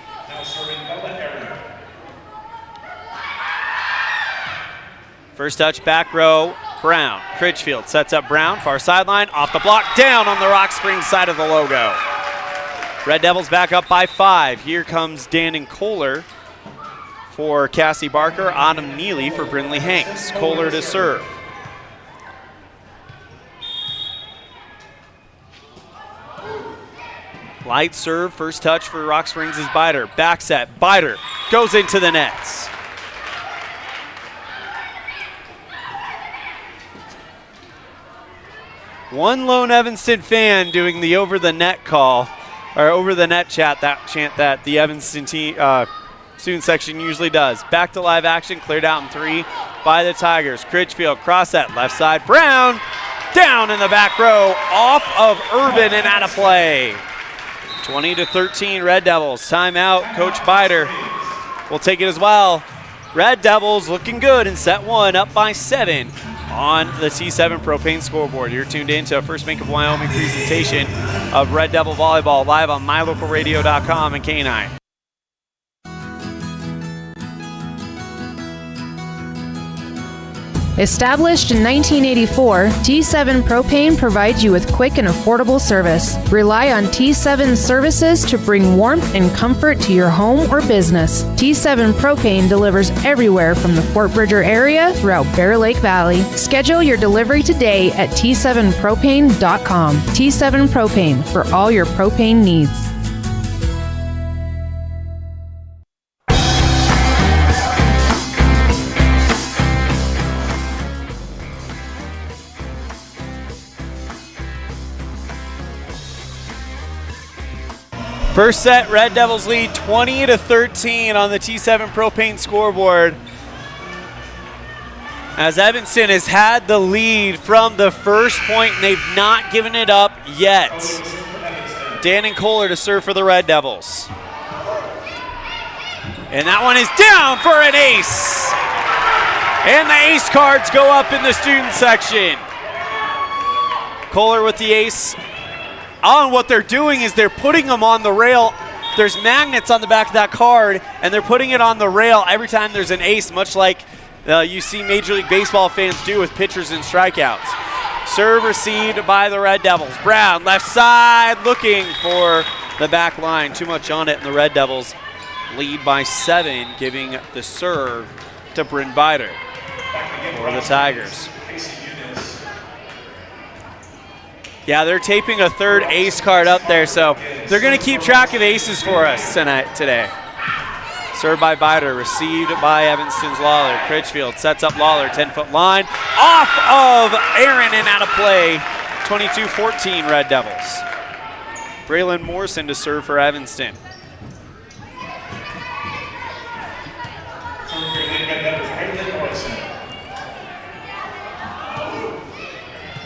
First touch, back row, Brown. Critchfield sets up Brown, far sideline, off the block, down on the Rock Springs side of the logo. Red Devils back up by 5. Here comes Dannon Kohler for Cassie Barker, Autumn Neely for Brinley Hanks. Kohler to serve. Light serve, first touch for Rock Springs is Biter. Back set, Biter goes into the nets. One lone Evanston fan doing the over the net call, or over the net chant that the Evanston team, student section usually does. Back to live action, cleared out in 3 by the Tigers. Critchfield, cross set, left side, Brown, down in the back row, off of Urban and out of play. 20-13 Red Devils. Timeout. Coach Biter will take it as well. Red Devils looking good in set 1, up by 7 on the T7 Propane scoreboard. You're tuned in to a First Bank of Wyoming presentation of Red Devil Volleyball live on mylocalradio.com and K9. Established in 1984, T7 Propane provides you with quick and affordable service. Rely on T7 services to bring warmth and comfort to your home or business. T7 Propane delivers everywhere from the Fort Bridger area throughout Bear Lake Valley. Schedule your delivery today at T7propane.com. T7 Propane, for all your propane needs. First set, Red Devils lead 20-13 on the T7 Propane scoreboard, as Evanston has had the lead from the first point and they've not given it up yet. Dannon Kohler to serve for the Red Devils. And that one is down for an ace. And the ace cards go up in the student section. Kohler with the ace. On what they're doing is they're putting them on the rail. There's magnets on the back of that card, and they're putting it on the rail every time there's an ace, much like you see Major League Baseball fans do with pitchers and strikeouts. Serve received by the Red Devils. Brown, left side, looking for the back line. Too much on it, and the Red Devils lead by 7, giving the serve to Bryn Bider for the Tigers. Yeah, they're taping a third ace card up there, so they're going to keep track of aces for us today. Served by Bider, received by Evanston's Lawler. Critchfield sets up Lawler, 10-foot line. Off of Aaron and out of play. 22-14 Red Devils. Braylon Morrison to serve for Evanston.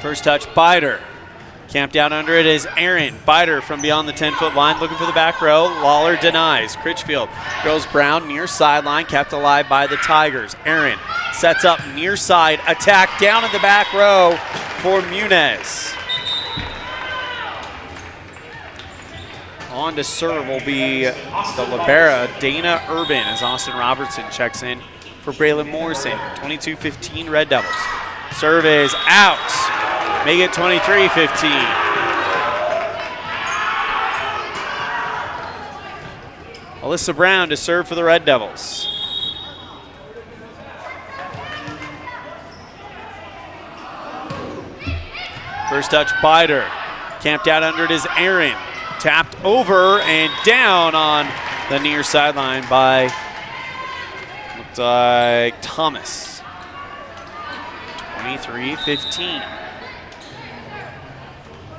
First touch, Bider. Camped out under it is Aaron. Bider from beyond the 10-foot line, looking for the back row. Lawler denies. Critchfield goes Brown near sideline, kept alive by the Tigers. Aaron sets up near side, attack down in the back row for Muniz. On to serve will be the libero, Dana Urban, as Austin Robertson checks in for Braylon Morrison. 22-15 Red Devils. Serve is out. Make it 23-15. Alyssa Brown to serve for the Red Devils. First touch, Bider. Camped out under it is Aaron. Tapped over and down on the near sideline by, looked like, Thomas. 23-15.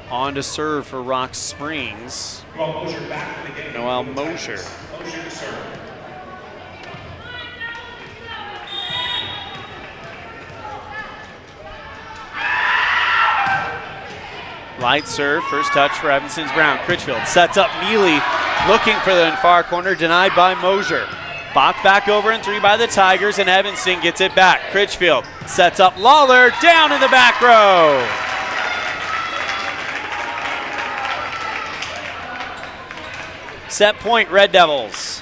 On to serve for Rock Springs. Noel Mosher. Light serve, first touch for Evanston's Brown. Critchfield sets up Mealy, looking for the far corner, denied by Mosher. Bach back over and 3 by the Tigers, and Evanston gets it back. Critchfield sets up Lawler, down in the back row. Set point, Red Devils.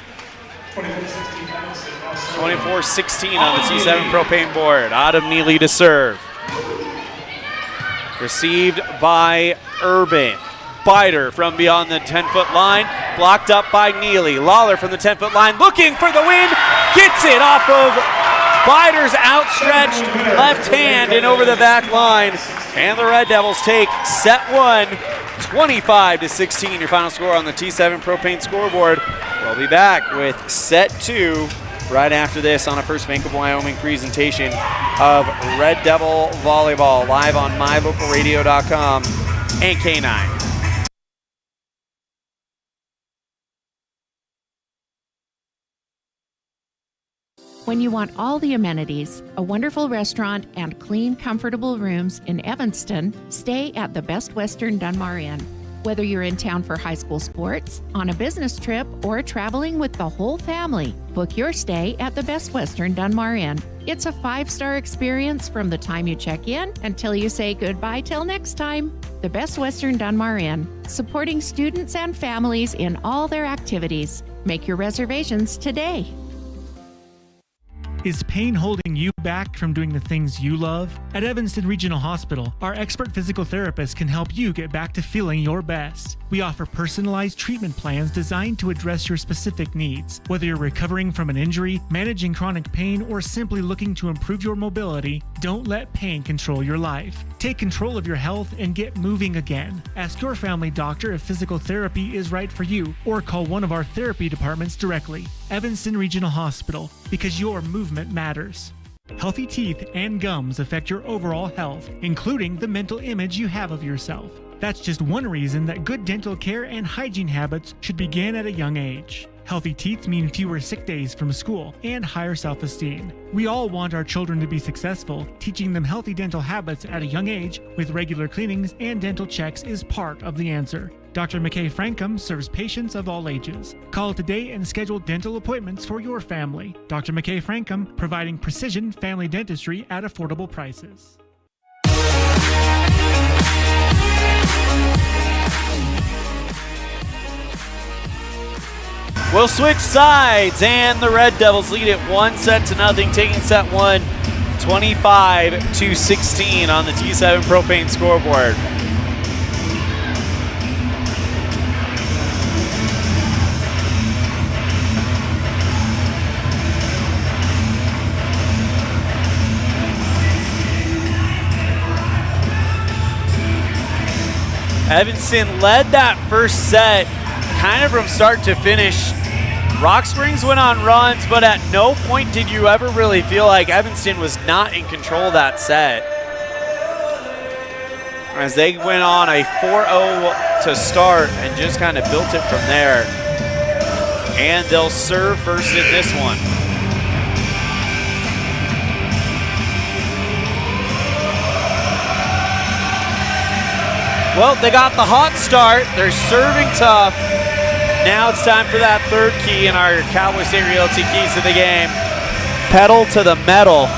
24-16 on the T7 propane board. Autumn Neely to serve. Received by Urban. Bider from beyond the 10-foot line. Blocked up by Neely. Lawler from the 10-foot line looking for the win. Gets it off of Bider's outstretched left hand and over the back line. And the Red Devils take set 1, 25-16. Your final score on the T7 propane scoreboard. We'll be back with set 2 right after this on a First Bank of Wyoming presentation of Red Devil Volleyball live on mylocalradio.com and K9. When you want all the amenities, a wonderful restaurant, and clean, comfortable rooms in Evanston, stay at the Best Western Dunmar Inn. Whether you're in town for high school sports, on a business trip, or traveling with the whole family, book your stay at the Best Western Dunmar Inn. It's a 5-star experience from the time you check in until you say goodbye till next time. The Best Western Dunmar Inn, supporting students and families in all their activities. Make your reservations today. Is pain holding you back from doing the things you love? At Evanston Regional Hospital, our expert physical therapists can help you get back to feeling your best. We offer personalized treatment plans designed to address your specific needs. Whether you're recovering from an injury, managing chronic pain, or simply looking to improve your mobility, don't let pain control your life. Take control of your health and get moving again. Ask your family doctor if physical therapy is right for you, or call one of our therapy departments directly. Evanston Regional Hospital, because your movement matters. Healthy teeth and gums affect your overall health, including the mental image you have of yourself. That's just one reason that good dental care and hygiene habits should begin at a young age. Healthy teeth mean fewer sick days from school and higher self-esteem. We all want our children to be successful. Teaching them healthy dental habits at a young age with regular cleanings and dental checks is part of the answer. Dr. McKay Frankham serves patients of all ages. Call today and schedule dental appointments for your family. Dr. McKay Frankham, providing precision family dentistry at affordable prices. We'll switch sides, and the Red Devils lead it 1-0, taking set one 25-16 on the T7 Propane scoreboard. Evanston led that first set kind of from start to finish. Rock Springs went on runs, but at no point did you ever really feel like Evanston was not in control of that set. As they went on a 4-0 to start and just kind of built it from there. And they'll serve first in this one. Well, they got the hot start. They're serving tough. Now it's time for that third key in our Cowboy State Realty keys to the game. Pedal to the metal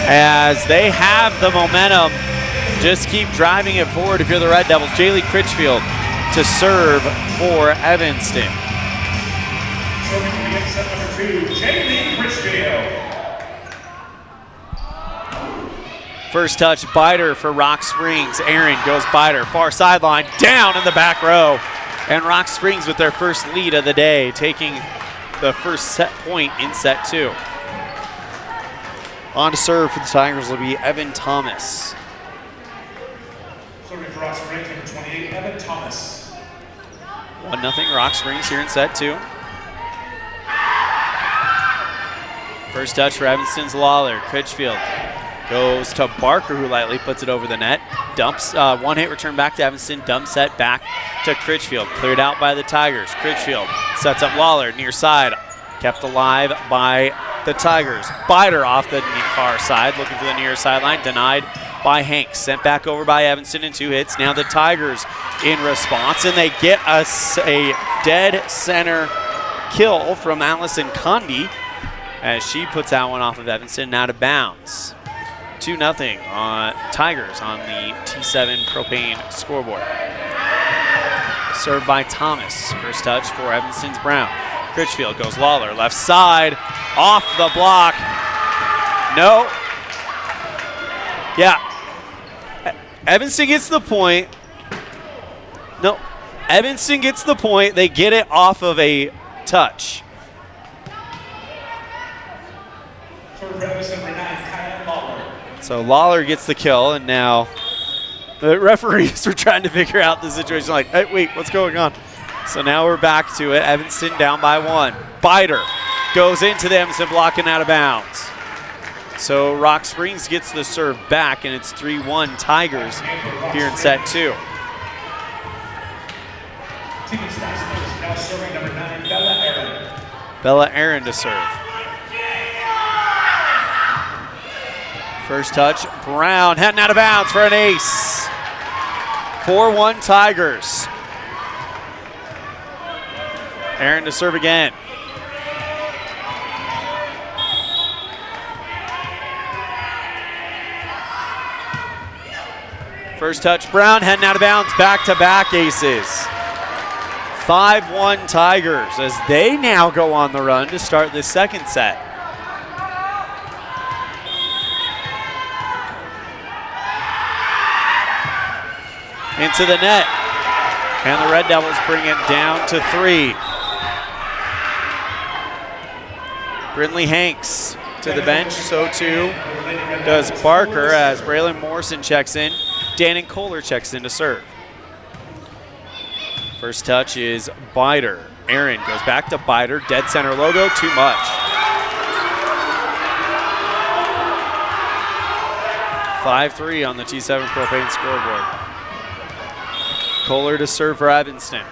as they have the momentum. Just keep driving it forward if you're the Red Devils. Jaylee Critchfield to serve for Evanston. Serving to begin set number 2, Jaylee Critchfield. First touch, Biter for Rock Springs. Aaron goes Biter, far sideline, down in the back row. And Rock Springs with their first lead of the day, taking the first set point in set two. On to serve for the Tigers will be Evan Thomas. Serving for Rock Springs, number 28, Evan Thomas. 1-0 Rock Springs here in set two. First touch for Evanston's Lawler. Critchfield goes to Barker, who lightly puts it over the net. Dumps, one hit return back to Evanston. Dump set back to Critchfield. Cleared out by the Tigers. Critchfield sets up Lawler near side. Kept alive by the Tigers. Biter off the far side, looking for the near sideline. Denied by Hanks. Sent back over by Evanston in 2 hits. Now the Tigers in response, and they get us a dead center kill from Allison Condi as she puts that one off of Evanston and out of bounds. 2-0 Tigers on the T7 Propane scoreboard. Served by Thomas. First touch for Evanston's Brown. Critchfield goes Lawler, left side, off the block. No. Yeah. Evanston gets the point. No. Evanston gets the point. They get it off of a touch. So Lawler gets the kill, and now the referees are trying to figure out the situation. Like, hey, wait, what's going on? So now we're back to it. Evanston down by 1. Biter goes into the Evanston block and out of bounds. So Rock Springs gets the serve back, and it's 3-1 Tigers here in set 2. Now serving number 9, Bella Aaron. Bella Aaron to serve. First touch, Brown heading out of bounds for an ace. 4-1 Tigers. Aaron to serve again. First touch, Brown heading out of bounds, back-to-back aces. 5-1 Tigers as they now go on the run to start this second set. Into the net. And the Red Devils bring it down to 3. Brindley Hanks to the bench. So too does Barker as Braylon Morrison checks in. Dannon Kohler checks in to serve. First touch is Biter. Aaron goes back to Biter. Dead center logo. Too much. (5-3) on the T7 Propane scoreboard. Kohler to serve for Evanston.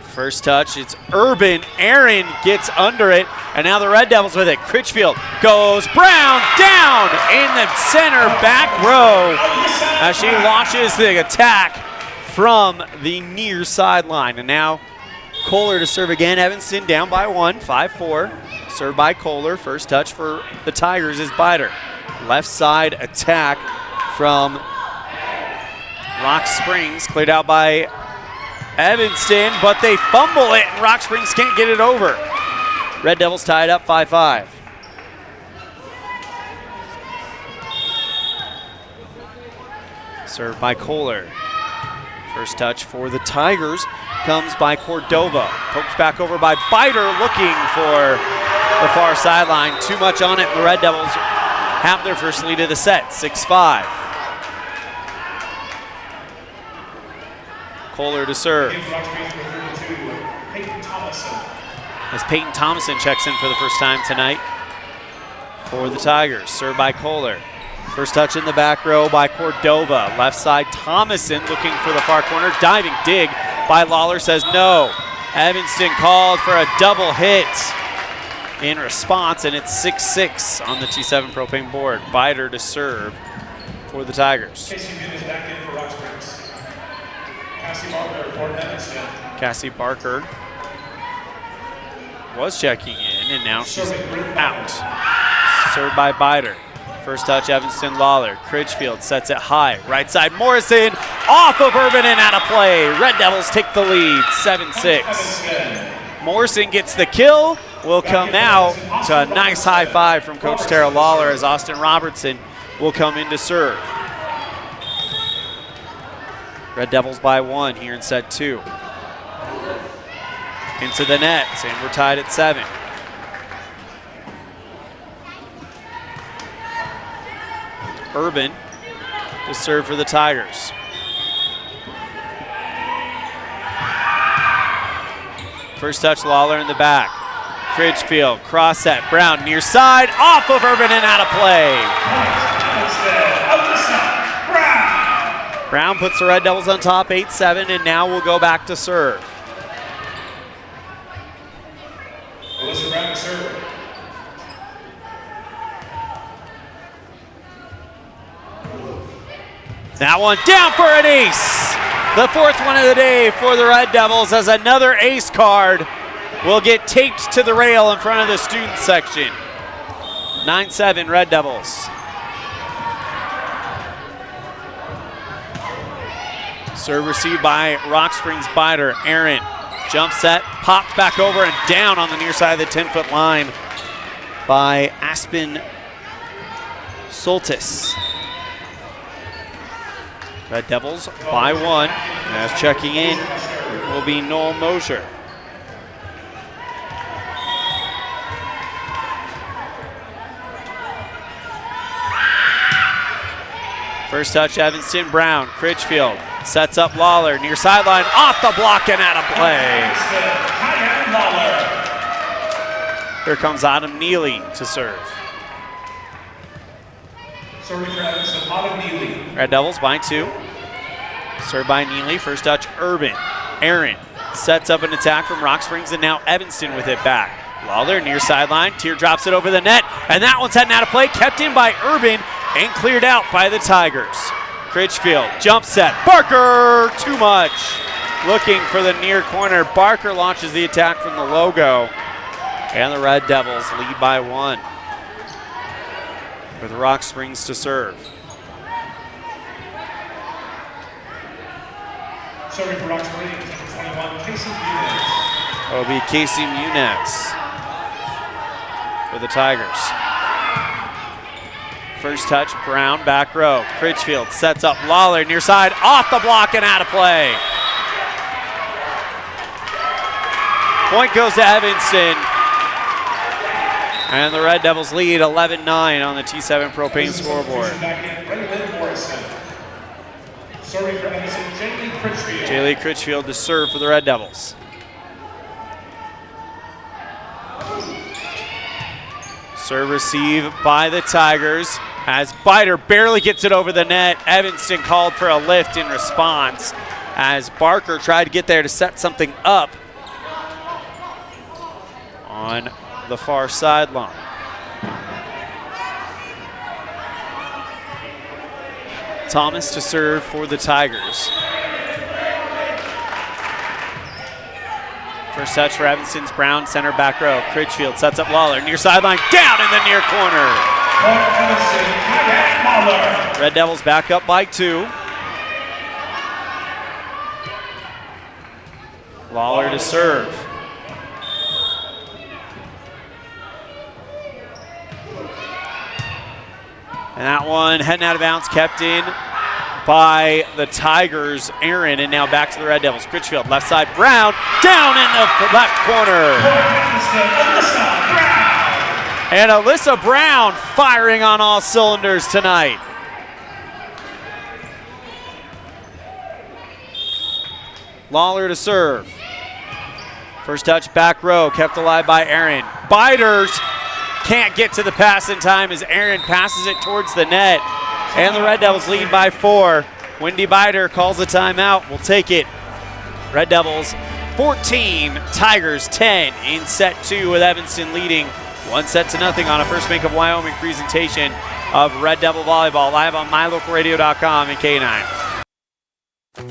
First touch, it's Urban. Aaron gets under it, and now the Red Devils with it. Critchfield goes Brown down in the center back row as she launches the attack from the near sideline. And now Kohler to serve again. Evanston down by 1, 5-4. Served by Kohler. First touch for the Tigers is Biter. Left side attack from Rock Springs, cleared out by Evanston, but they fumble it, and Rock Springs can't get it over. Red Devils tied up 5-5. Served by Kohler. First touch for the Tigers comes by Cordova. Poked back over by Biter, looking for the far sideline. Too much on it, and the Red Devils have their first lead of the set, 6-5. Kohler to serve. As Peyton Thomason checks in for the first time tonight for the Tigers. Served by Kohler. First touch in the back row by Cordova. Left side, Thomason looking for the far corner. Diving dig by Lawler, says no. Evanston called for a double hit in response, and it's 6-6 on the T7 Propane board. Biter to serve for the Tigers. Cassie Barker was checking in, and now she's out. Served by Biter. First touch, Evanston Lawler. Critchfield sets it high. Right side, Morrison off of Urban and out of play. Red Devils take the lead, 7-6. Morrison gets the kill. Will come out to a nice high five from Coach Tara Lawler as Austin Robertson will come in to serve. Red Devils by 1 here in set 2. Into the net, and we're tied at 7. Urban to serve for the Tigers. First touch, Lawler in the back. Critchfield, cross set, Brown near side, off of Urban and out of play. Brown puts the Red Devils on top, 8-7, and now we'll go back to serve. Alyssa Brown to serve. That one down for an ace. The fourth one of the day for the Red Devils, as another ace card will get taped to the rail in front of the student section. 9-7 Red Devils. Serve received by Rock Springs Biter. Aaron, jump set, popped back over and down on the near side of the 10-foot line by Aspen Soltis. Red Devils by 1. As checking in will be Noel Mosier. First touch, Evanston. Brown. Critchfield sets up Lawler. Near sideline, off the block and out of play. Here comes Autumn Neely to serve. Serving for Evanston, Autumn Neely. Red Devils by 2. Served by Neely. First touch, Urban. Aaron sets up an attack from Rock Springs, and now Evanston with it back. Lawler near sideline. Teardrops it over the net, and that one's heading out of play. Kept in by Urban and cleared out by the Tigers. Critchfield, jump set. Barker, too much. Looking for the near corner. Barker launches the attack from the logo, and the Red Devils lead by 1. With Rock Springs to serve. Serving for Rock Springs, number 21, Casey Muniz. It'll be Casey Muniz for the Tigers. First touch, Brown, back row. Critchfield sets up Lawler, near side, off the block and out of play. Point goes to Evanston. And the Red Devils lead 11-9 on the T7 Propane scoreboard. Serving for Evanston, Jaylee Critchfield. Jaylee Critchfield to serve for the Red Devils. Serve receive by the Tigers as Biter barely gets it over the net. Evanston called for a lift in response as Barker tried to get there to set something up on the far sideline. Thomas to serve for the Tigers. First touch for Evanston's Brown, center back row. Critchfield sets up Lawler, near sideline, down in the near corner. Red Devils back up by 2. Lawler to serve. And that one heading out of bounds, kept in by the Tigers, Aaron, and now back to the Red Devils. Critchfield, left side, Brown, down in the left corner. And Alyssa Brown firing on all cylinders tonight. Lawler to serve. First touch, back row, kept alive by Aaron. Biders can't get to the pass in time as Aaron passes it towards the net. And the Red Devils lead by 4. Wendy Bider calls a timeout. We'll take it. Red Devils 14, Tigers 10 in set 2 with Evanston leading 1-0 on a First Bank of Wyoming presentation of Red Devil Volleyball live on mylocalradio.com and K9.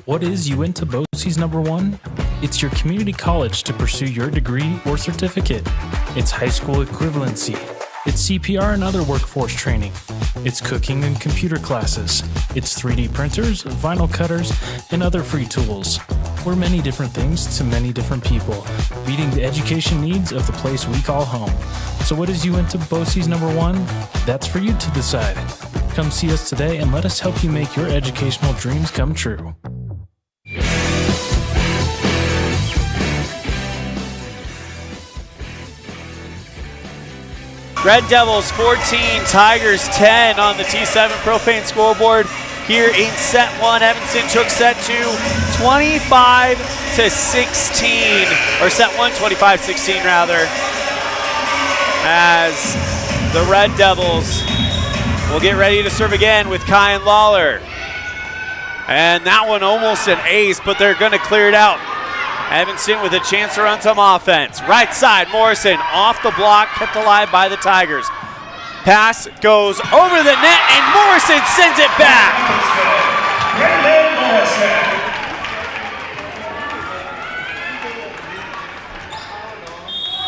What is Uinta BOCES #1? It's your community college to pursue your degree or certificate. It's high school equivalency. It's CPR and other workforce training. It's cooking and computer classes. It's 3D printers, vinyl cutters, and other free tools. We're many different things to many different people, meeting the education needs of the place we call home. So what is Uinta BOCES #1? That's for you to decide. Come see us today and let us help you make your educational dreams come true. Red Devils 14, Tigers 10 on the T7 propane scoreboard here in set 1. Evanston took set 2 25-16, or set 1 25-16 rather, as the Red Devils will get ready to serve again with Kai and Lawler. And that one almost an ace, but they're going to clear it out. Evanston with a chance to run some offense. Right side, Morrison off the block, kept alive by the Tigers. Pass goes over the net, and Morrison sends it back.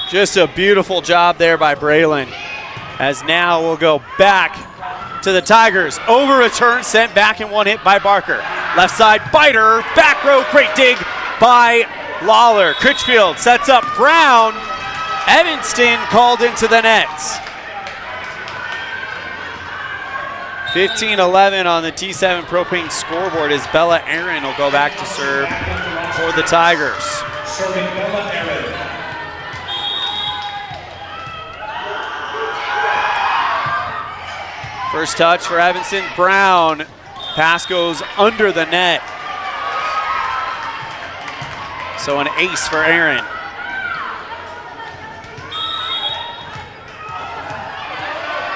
Just a beautiful job there by Braylon. As now we'll go back to the Tigers. Over return, sent back in one hit by Barker. Left side, Biter, back row, great dig by Lawler. Critchfield sets up Brown. Evanston called into the nets. 15-11 on the T7 propane scoreboard as Bella Aaron will go back to serve for the Tigers. Serving Bella Aaron. First touch for Evanston. Brown. Pass goes under the net. So an ace for Aaron.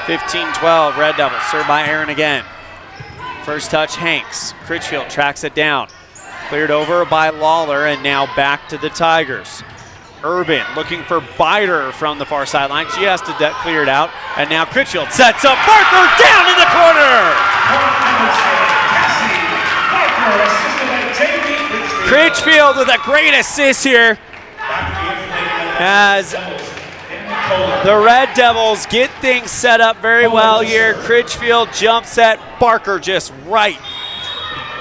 (15-12) Red Devils, served by Aaron again. First touch, Hanks. Critchfield tracks it down. Cleared over by Lawler, and now back to the Tigers. Urban looking for Biter from the far sideline. She has to clear it out, and now Critchfield sets up Barker down in the corner. Critchfield with a great assist here as the Red Devils get things set up very well here. Critchfield jumps at Barker just right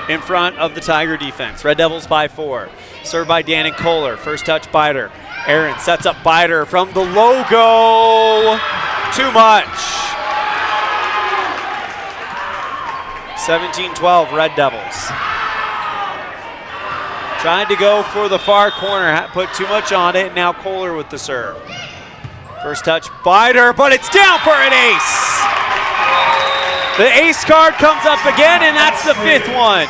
in front of the Tiger defense. Red Devils by 4. Served by Dan and Kohler. First touch, Biter. Aaron sets up Biter from the logo. Too much. 17-12 Red Devils. Trying to go for the far corner, put too much on it, and now Kohler with the serve. First touch, Biter, but it's down for an ace. The ace card comes up again, and that's the 5th one.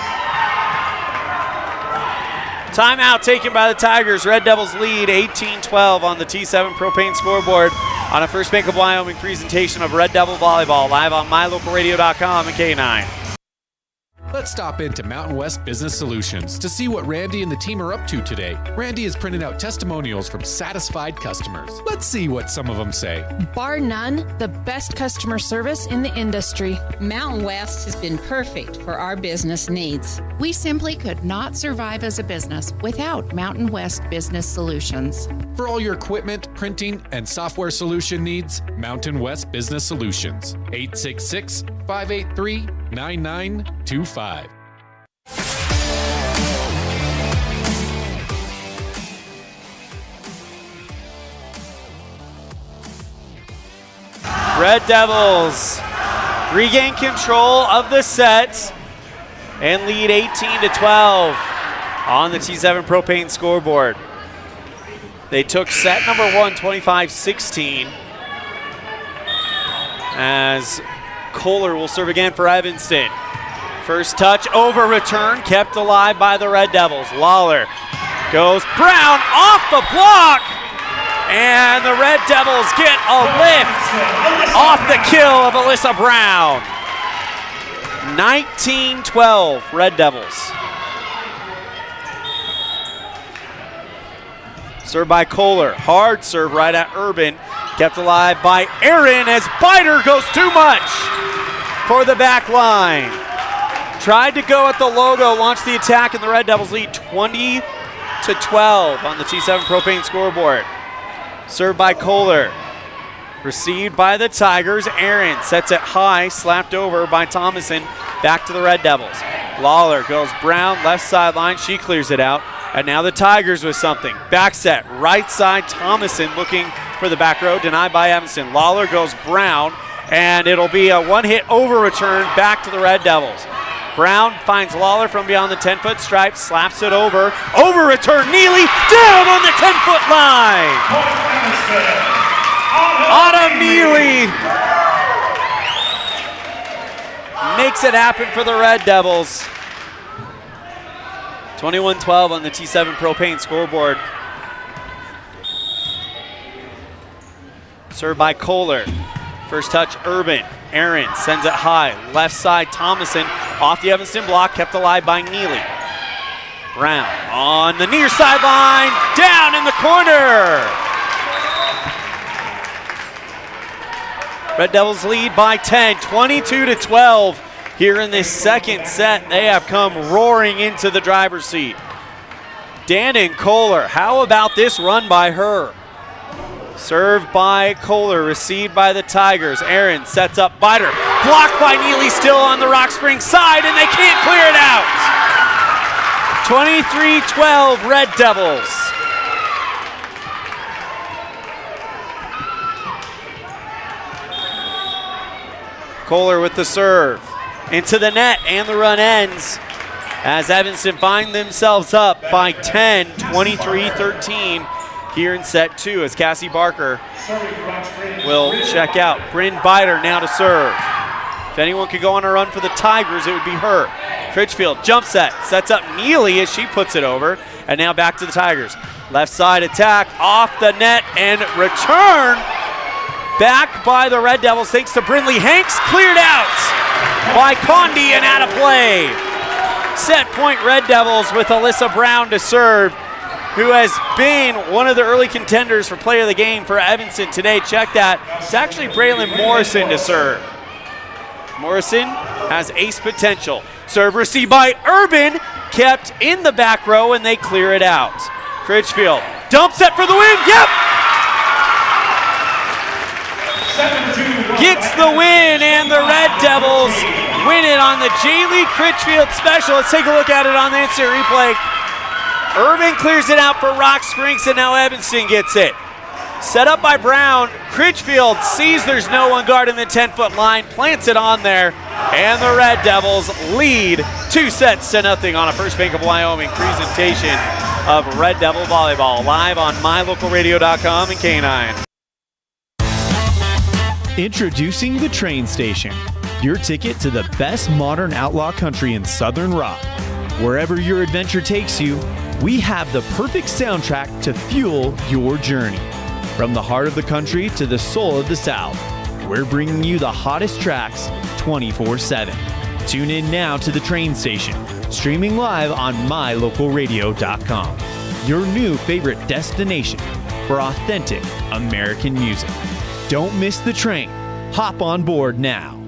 Timeout taken by the Tigers. Red Devils lead 18-12 on the T7 propane scoreboard on a First Bank of Wyoming presentation of Red Devil Volleyball live on mylocalradio.com and K9. Let's stop into Mountain West Business Solutions to see what Randy and the team are up to today. Randy has printed out testimonials from satisfied customers. Let's see what some of them say. Bar none, the best customer service in the industry. Mountain West has been perfect for our business needs. We simply could not survive as a business without Mountain West Business Solutions. For all your equipment, printing, and software solution needs, Mountain West Business Solutions. 866-583-9925. Red Devils regain control of the set and lead 18-12 on the T7 Propane scoreboard. They took set number 1, 25-16, as Kohler will serve again for Evanston. First touch over return, kept alive by the Red Devils. Lawler goes Brown off the block, and the Red Devils get a lift off the kill of Alyssa Brown. 19-12 Red Devils. Served by Kohler, hard serve right at Urban, kept alive by Aaron as Biter goes too much for the back line. Tried to go at the logo, launched the attack, and the Red Devils lead 20-12 on the T7 Propane scoreboard. Served by Kohler, received by the Tigers. Aaron sets it high, slapped over by Thomason, back to the Red Devils. Lawler goes Brown, left sideline, she clears it out. And now the Tigers with something. Back set, right side, Thomason looking for the back row, denied by Evanston. Lawler goes Brown, and it'll be a one-hit over return back to the Red Devils. Brown finds Lawler from beyond the 10-foot stripe, slaps it over. Over return, Neely down on the 10-foot line. Autumn Neely makes it happen for the Red Devils. 21-12 on the T7 Propane scoreboard. Served by Kohler. First touch, Urban. Aaron sends it high. Left side, Thomason off the Evanston block, kept alive by Neely. Brown on the near sideline, down in the corner. Red Devils lead by 10, 22-12. Here in this second set, they have come roaring into the driver's seat. Dannon Kohler, how about this run by her? Served by Kohler, received by the Tigers. Aaron sets up Biter, blocked by Neely, still on the Rock Springs side, and they can't clear it out. 23-12 Red Devils. Kohler with the serve. Into the net, and the run ends as Evanston find themselves up by 10, 23-13 here in set 2 as Cassie Barker will check out. Bryn Biter now to serve. If anyone could go on a run for the Tigers, it would be her. Critchfield jump set, sets up Neely as she puts it over, and now back to the Tigers. Left side attack, off the net, and return back by the Red Devils thanks to Brindley Hanks, cleared out by Condi and out of play. Set point Red Devils with Alyssa Brown to serve, who has been one of the early contenders for player of the game for Evanston today. Check that. It's actually Braylon Morrison to serve. Morrison has ace potential. Serve received by Urban, kept in the back row, and they clear it out. Critchfield, dump set for the win. Yep! Gets the win, and the Red Devils win it on the Jaylee Critchfield special. Let's take a look at it on the instant replay. Urban clears it out for Rock Springs, and now Evanston gets it. Set up by Brown. Critchfield sees there's no one guarding the 10-foot line, plants it on there, and the Red Devils lead 2-0 on a First Bank of Wyoming presentation of Red Devil Volleyball, live on mylocalradio.com and K9. Introducing the Train Station, your ticket to the best modern outlaw country in Southern Rock. Wherever your adventure takes you, we have the perfect soundtrack to fuel your journey. From the heart of the country to the soul of the South, we're bringing you the hottest tracks 24/7. Tune in now to the Train Station, streaming live on mylocalradio.com, your new favorite destination for authentic American music. Don't miss the train. Hop on board now.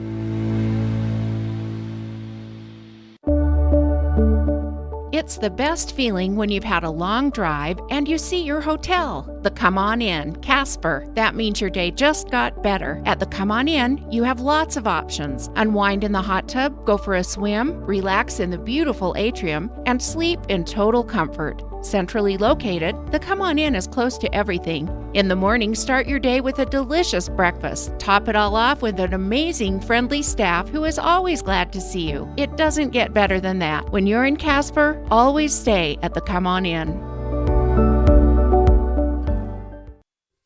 It's the best feeling when you've had a long drive and you see your hotel, the Come On Inn, Casper. That means your day just got better. At the Come On Inn, you have lots of options. Unwind in the hot tub, go for a swim, relax in the beautiful atrium, and sleep in total comfort. Centrally located, the Come On In is close to everything. In the morning, start your day with a delicious breakfast. Top it all off with an amazing, friendly staff who is always glad to see you. It doesn't get better than that. When you're in Casper, always stay at the Come On In.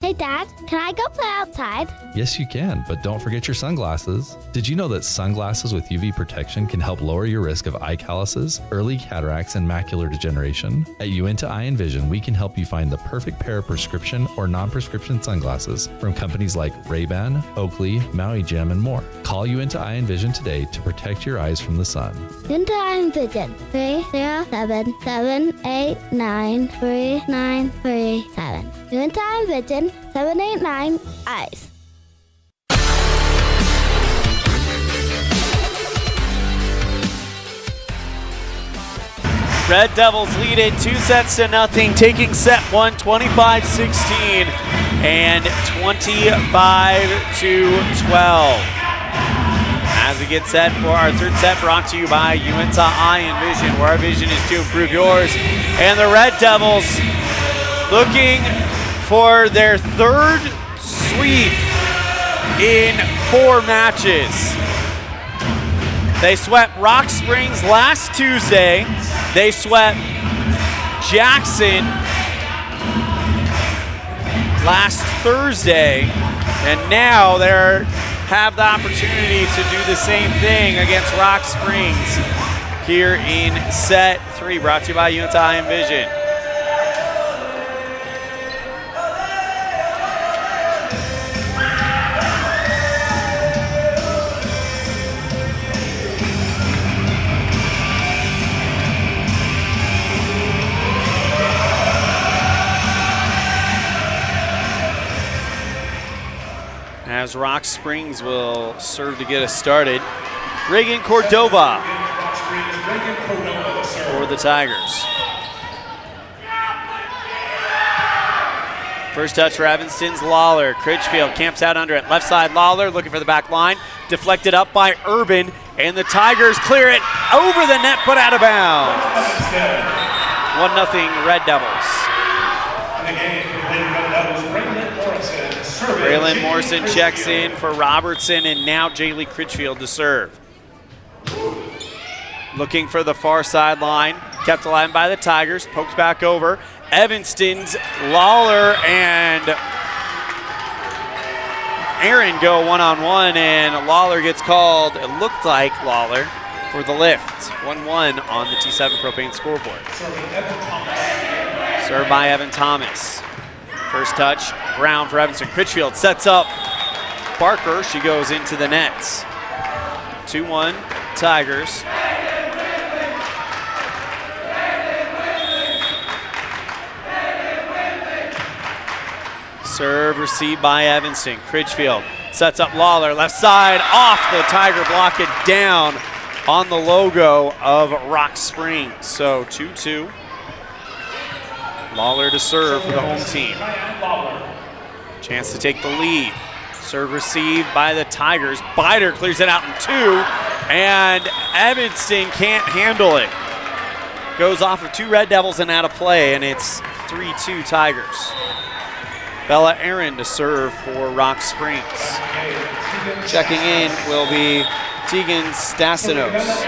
Hey Dad, can I go play outside? Yes, you can, but don't forget your sunglasses. Did you know that sunglasses with UV protection can help lower your risk of eye calluses, early cataracts, and macular degeneration? At Uinta Eye and Vision, we can help you find the perfect pair of prescription or non-prescription sunglasses from companies like Ray-Ban, Oakley, Maui Jim, and more. Call Uinta Eye and Vision today to protect your eyes from the sun. Uinta Eye and Vision, 307-789-3937. Uinta Eye and Vision, 789 eyes. Red Devils lead it 2-0, taking set one 25-16 and 25-12. As we get set for our third set, brought to you by Uinta Eye and Vision, where our vision is to improve yours. And the Red Devils looking for their third sweep in 4 matches. They swept Rock Springs last Tuesday. They swept Jackson last Thursday. And now they have the opportunity to do the same thing against Rock Springs here in set 3, brought to you by Uinta Eye and Vision. As Rock Springs will serve to get us started. Reagan Cordova for the Tigers. First touch for Evanston's Lawler. Critchfield camps out under it. Left side Lawler looking for the back line. Deflected up by Urban, and the Tigers clear it over the net, put out of bounds. 1-0 Red Devils. Braylon Morrison checks in for Robertson, and now Jaylee Critchfield to serve. Looking for the far sideline, kept alive by the Tigers, poked back over. Evanston's Lawler and Aaron go one-on-one, and Lawler gets called, it looked like Lawler, for the lift. 1-1 on the T7 Propane scoreboard. Served by Evan Thomas. First touch, Brown for Evanston. Critchfield sets up Barker. She goes into the nets. 2-1 Tigers. Serve received by Evanston. Critchfield sets up Lawler. Left side off the Tiger block, it down on the logo of Rock Springs. So 2-2. Lawler to serve for the home team. Chance to take the lead. Serve received by the Tigers. Bider clears it out in 2, and Evanston can't handle it. Goes off of 2 Red Devils and out of play, and it's 3-2 Tigers. Bella Aaron to serve for Rock Springs. Checking in will be Tegan Stasinos.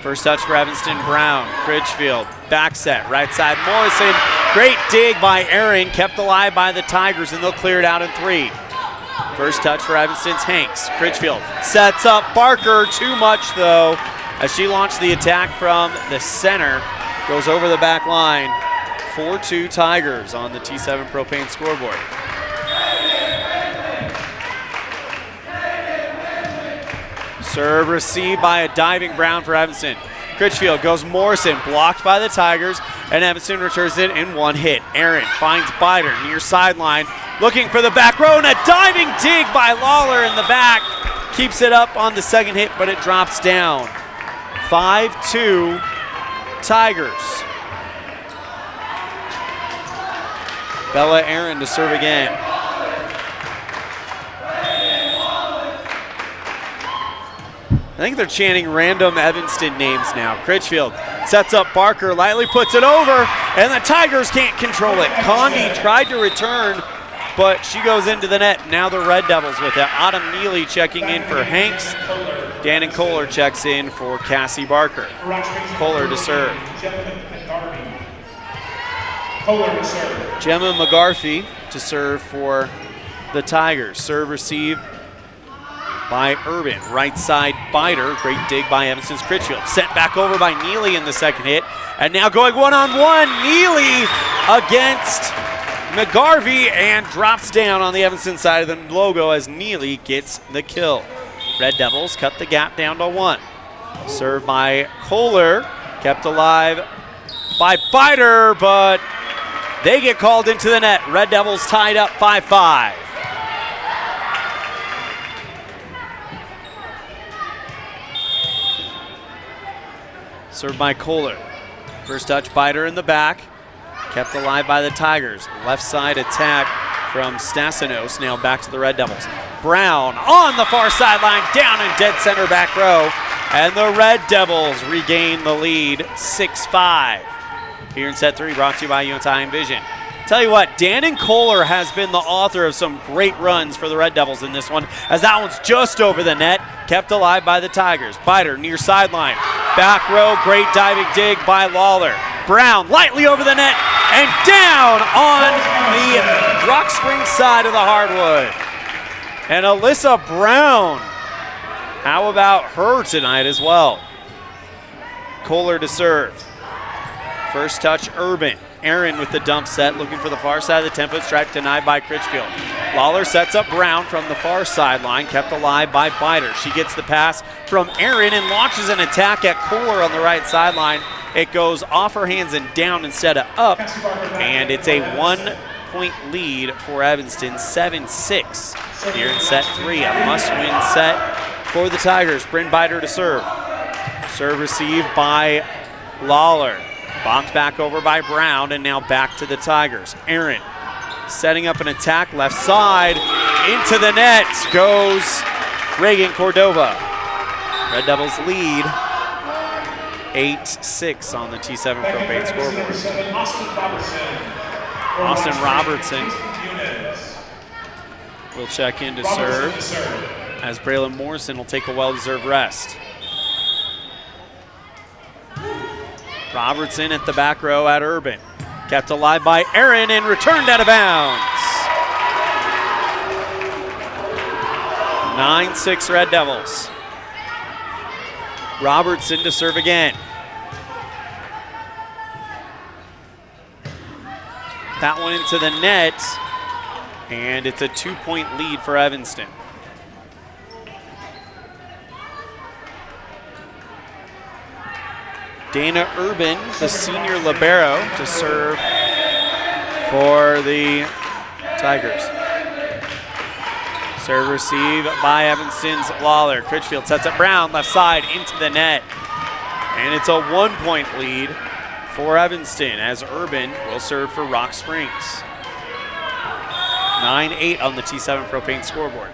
First touch for Evanston Brown. Critchfield, back set, right side Morrison. Great dig by Aaron, kept alive by the Tigers, and they'll clear it out in 3. First touch for Evanston's Hanks. Critchfield sets up Barker, too much though, as she launched the attack from the center. Goes over the back line. 4-2 Tigers on the T7 Propane scoreboard. Serve received by a diving Brown for Evanston. Critchfield goes Morrison, blocked by the Tigers, and Evanston returns it in 1 hit. Aaron finds Bider near sideline, looking for the back row, and a diving dig by Lawler in the back. Keeps it up on the second hit, but it drops down. 5-2 Tigers. Bella Aaron to serve again. I think they're chanting random Evanston names now. Critchfield sets up Barker, lightly puts it over, and the Tigers can't control it. Condi tried to return, but she goes into the net. Now the Red Devils with it. Autumn Neely checking in for Hanks. Dannon Kohler checks in for Cassie Barker. Kohler to serve. Gemma McGarvey to serve for the Tigers. Serve receive by Urban. Right side biter. Great dig by Evanston's Critchfield. Sent back over by Neely in the second hit. And now going one-on-one. Neely against McGarvey and drops down on the Evanston side of the logo as Neely gets the kill. Red Devils cut the gap down to 1. Served by Kohler. Kept alive by Biter, but they get called into the net. Red Devils tied up 5-5. Served by Kohler. First touch, Biter in the back. Kept alive by the Tigers. Left side attack from Stasinos. Now back to the Red Devils. Brown on the far sideline, down in dead center back row. And the Red Devils regain the lead 6-5. Here in set 3, brought to you by UNTI Envision. Tell you what, Dannon Kohler has been the author of some great runs for the Red Devils in this one, as that one's just over the net, kept alive by the Tigers. Biter near sideline. Back row, great diving dig by Lawler. Brown lightly over the net and down on the Rock Springs side of the hardwood. And Alyssa Brown, how about her tonight as well? Kohler to serve. First touch, Urban. Aaron with the dump set, looking for the far side of the 10-foot stripe, denied by Critchfield. Lawler sets up Brown from the far sideline, kept alive by Biter. She gets the pass from Aaron and launches an attack at Kohler on the right sideline. It goes off her hands and down instead of up, and it's a 1-point lead for Evanston, 7-6. Here in set 3, a must-win set for the Tigers. Bryn Biter to serve. Serve received by Lawler. Bombed back over by Brown, and now back to the Tigers. Aaron setting up an attack left side. Into the net goes Reagan Cordova. Red Devils lead 8-6 on the T7 Propane scoreboard. Austin Robertson will check in to serve, as Braylon Morrison will take a well-deserved rest. Robertson at the back row at Urban. Kept alive by Aaron and returned out of bounds. 9-6 Red Devils. Robertson to serve again. That one into the net, and it's a 2-point lead for Evanston. Dana Urban, the senior libero, to serve for the Tigers. Serve receive by Evanston's Lawler. Critchfield sets up Brown, left side into the net. And it's a 1-point lead for Evanston, as Urban will serve for Rock Springs. 9-8 on the T7 Propane scoreboard.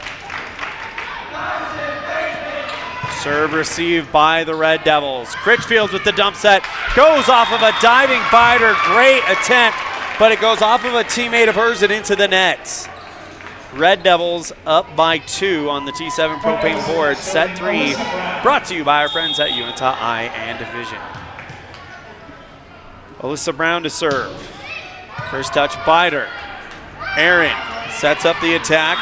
Serve received by the Red Devils. Critchfield with the dump set. Goes off of a diving Biter. Great attempt, but it goes off of a teammate of hers and into the net. Red Devils up by 2 on the T7 Propane board. Set 3 brought to you by our friends at UNTI and Division. Alyssa Brown to serve. First touch, Biter. Aaron sets up the attack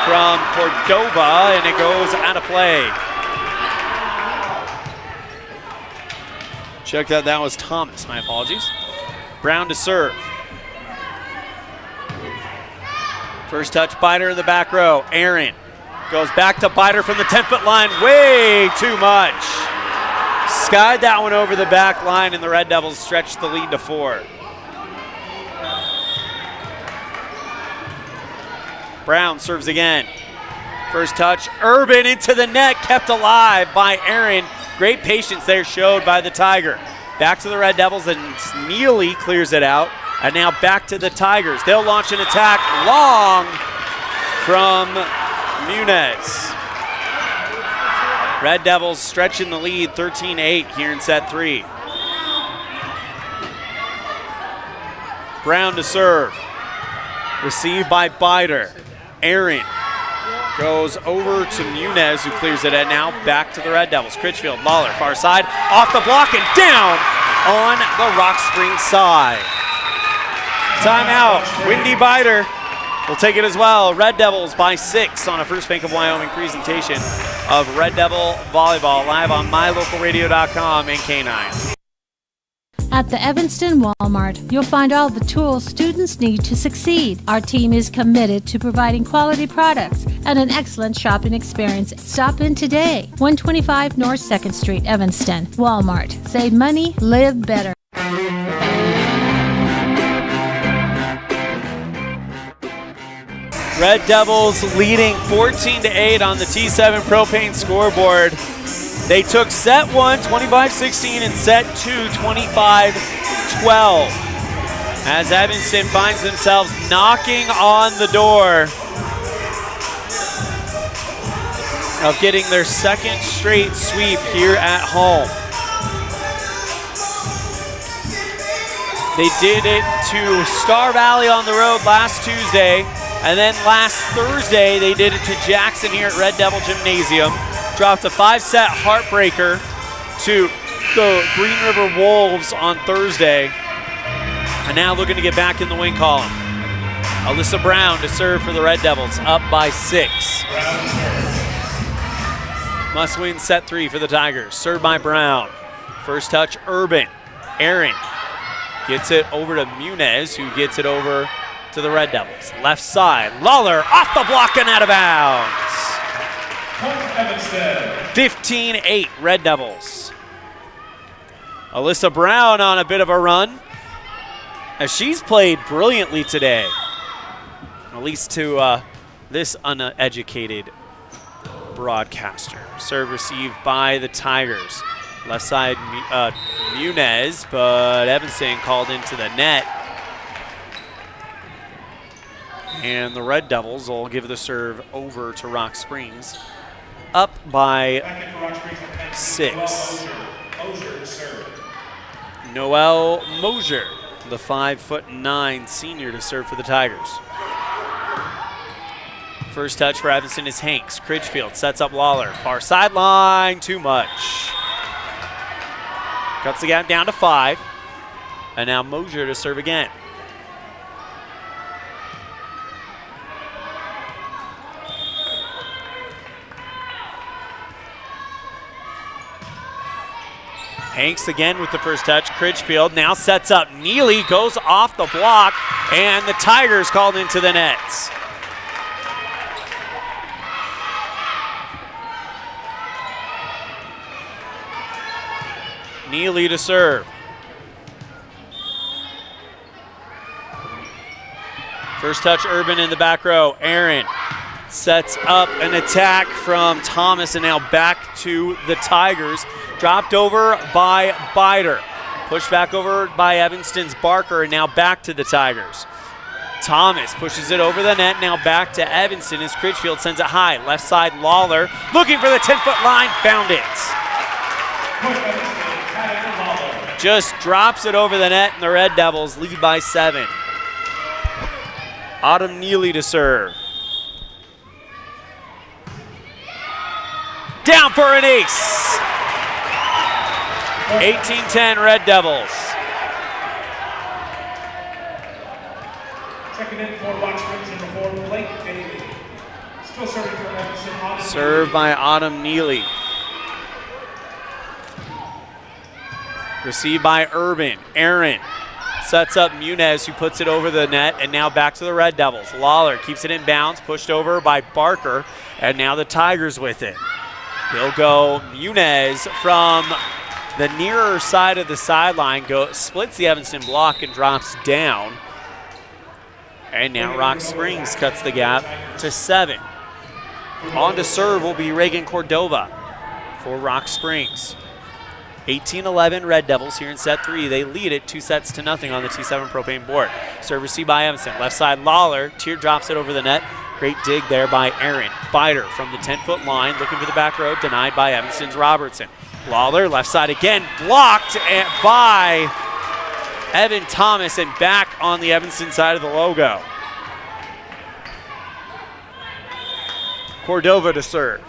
from Cordova, and it goes out of play. Check that was Thomas, my apologies. Brown to serve. First touch, Biter in the back row. Aaron goes back to Biter from the 10-foot line. Way too much. Skied that one over the back line, and the Red Devils stretched the lead to 4. Brown serves again. First touch, Urban into the net, kept alive by Aaron. Great patience there showed by the Tiger. Back to the Red Devils, and Neely clears it out. And now back to the Tigers. They'll launch an attack long from Muniz. Red Devils stretching the lead 13-8 here in set 3. Brown to serve. Received by Bider. Aaron goes over to Muniz, who clears it, and now back to the Red Devils. Critchfield, Lawler, far side, off the block and down on the Rock Springs side. Timeout. Windy Bider will take it as well. Red Devils by 6 on a First Bank of Wyoming presentation of Red Devil Volleyball, live on mylocalradio.com and K9. At the Evanston Walmart, you'll find all the tools students need to succeed. Our team is committed to providing quality products and an excellent shopping experience. Stop in today. 125 North 2nd Street, Evanston. Walmart. Save money, live better. Red Devils leading 14-8 on the T7 Propane scoreboard. They took set 1, 25-16, and set 2, 25-12. As Evanston finds themselves knocking on the door of getting their second straight sweep here at home. They did it to Star Valley on the road last Tuesday, and then last Thursday they did it to Jackson here at Red Devil Gymnasium. Dropped a 5-set heartbreaker to the Green River Wolves on Thursday, and now looking to get back in the win column. Alyssa Brown to serve for the Red Devils, up by 6. Must win set 3 for the Tigers. Served by Brown. First touch, Urban. Aaron gets it over to Muniz, who gets it over to the Red Devils. Left side, Lawler off the block and out of bounds. 15-8 Red Devils. Alyssa Brown on a bit of a run, as she's played brilliantly today, at least to this uneducated broadcaster. Serve received by the Tigers. Left side, Muniz, but Evanston called into the net. And the Red Devils will give the serve over to Rock Springs, up by 6. Noelle Mosier, the 5'9" senior, to serve for the Tigers. First touch for Evanston is Hanks. Critchfield sets up Lawler. Far sideline, too much. Cuts the gap down to 5. And now Mosier to serve again. Hanks again with the first touch. Critchfield now sets up Neely, goes off the block, and the Tigers called into the nets. Neely to serve. First touch, Urban in the back row. Aaron sets up an attack from Thomas, and now back to the Tigers. Dropped over by Bider. Pushed back over by Evanston's Barker, and now back to the Tigers. Thomas pushes it over the net, now back to Evanston as Critchfield sends it high. Left side, Lawler looking for the 10-foot line, found it. Just drops it over the net, and the Red Devils lead by 7. Autumn Neely to serve. Down for an ace. 18-10 Red Devils. Checking in for Rock Springs number 4, Blake Bailey. Still serving for Evanston. Served by Autumn Neely. Received by Urban. Aaron sets up Muniz, who puts it over the net, and now back to the Red Devils. Lawler keeps it in bounds, pushed over by Barker, and now the Tigers with it. He'll go Muniz from the nearer side of the sideline, splits the Evanston block and drops down. And now Rock Springs cuts the gap to 7. On to serve will be Reagan Cordova for Rock Springs. 18-11 Red Devils here in set 3. They lead it 2-0 on the T7 Propane board. Serve received by Evanston. Left side, Lawler. Teardrops it over the net. Great dig there by Aaron. Bider from the 10-foot line, looking for the back row, denied by Evanston's Robertson. Lawler, left side again, blocked by Evan Thomas, and back on the Evanston side of the logo. Cordova to serve.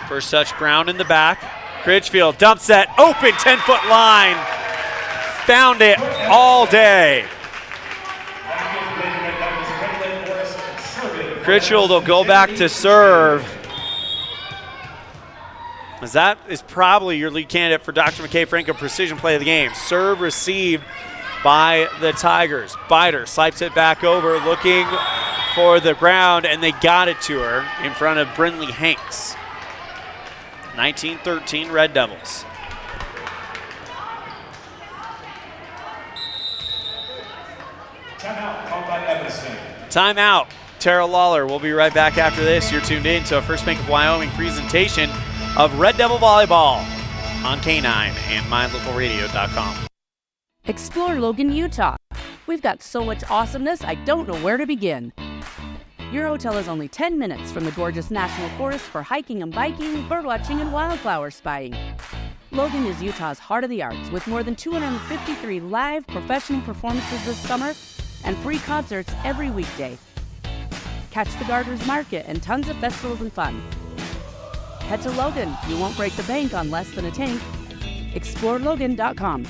First touch, Brown in the back. Critchfield dumps that open 10-foot line. Found it all day. Critchfield will go back to serve. As that is probably your lead candidate for Dr. McKay Franco precision play of the game. Serve received by the Tigers. Biter swipes it back over, looking for the ground, and they got it to her in front of Brindley Hanks. 19-13 Red Devils. Timeout called by Evanston. Timeout. Tara Lawler. We'll be right back after this. You're tuned in to a First Bank of Wyoming presentation of Red Devil Volleyball on K9 and MyLocalRadio.com. Explore Logan, Utah. We've got so much awesomeness, I don't know where to begin. Your hotel is only 10 minutes from the gorgeous National Forest for hiking and biking, birdwatching, and wildflower spying. Logan is Utah's heart of the arts with more than 253 live professional performances this summer and free concerts every weekday. Catch the Garters Market and tons of festivals and fun. Head to Logan. You won't break the bank on less than a tank. ExploreLogan.com.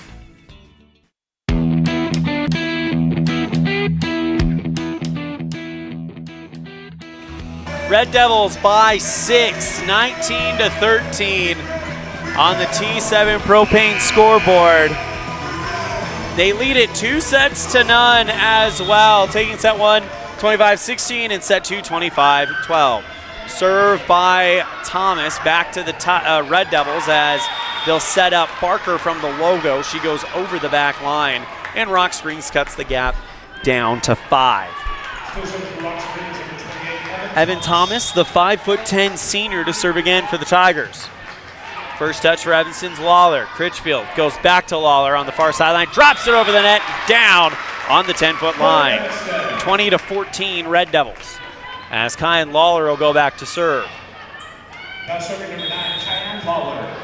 Red Devils by 6, 19-13 on the T7 Propane scoreboard. They lead it 2-0 as well, taking set 1 25-16 and set 2 25-12. Serve by Thomas back to the Red Devils as they'll set up Barker from the logo. She goes over the back line, and Rock Springs cuts the gap down to 5. Evan Thomas, the 5'10" senior, to serve again for the Tigers. First touch for Evanston's Lawler. Critchfield goes back to Lawler on the far sideline, drops it over the net, down on the 10-foot line. 20-14 Red Devils. As Kyan Lawler will go back to serve. Now serving number 9, Kyan Lawler.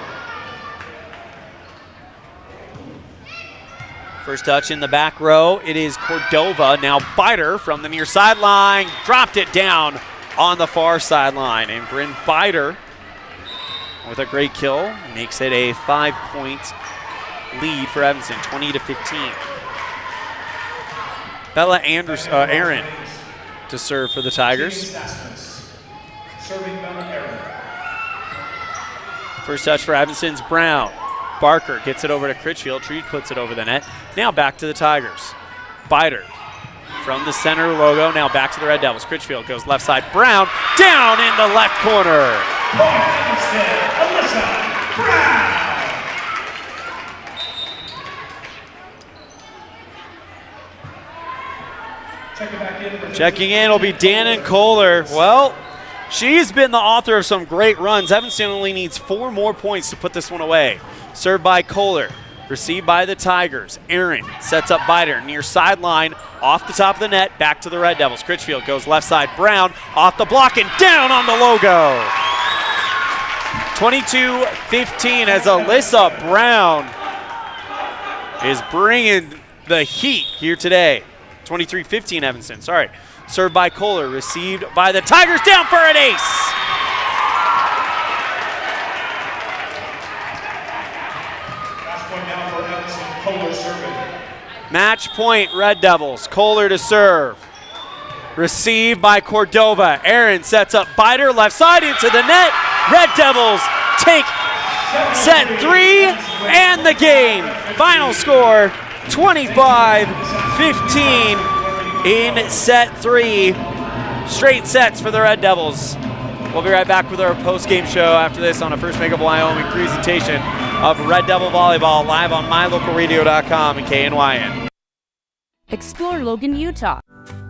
First touch in the back row, it is Cordova. Now Biter from the near sideline, dropped it down on the far sideline. And Bryn Biter, with a great kill, makes it a 5-point lead for Evanston, 20-15. Bella Aaron to serve for the Tigers. Serving Bella Aaron. First touch for Evanston's Brown. Barker gets it over to Critchfield. Treat puts it over the net. Now back to the Tigers. Biter from the center logo. Now back to the Red Devils. Critchfield goes left side. Brown down in the left corner. Alyssa Brown. Checking in will be Dannon Kohler. Well, she's been the author of some great runs. Evanston only needs 4 more points to put this one away. Served by Kohler. Received by the Tigers. Aaron sets up Biter near sideline, off the top of the net, back to the Red Devils. Critchfield goes left side. Brown off the block and down on the logo. 22-15 as Alyssa Brown is bringing the heat here today. 23-15 Evanston, sorry. Served by Kohler, received by the Tigers, down for an ace. Match point, Red Devils. Kohler to serve. Received by Cordova. Aaron sets up Biter, left side into the net. Red Devils take set 3 and the game. Final score, 25-15 in set 3. Straight sets for the Red Devils. We'll be right back with our post-game show after this on a First Bank of Wyoming presentation of Red Devil Volleyball live on MyLocalRadio.com and KNYN. Explore Logan, Utah.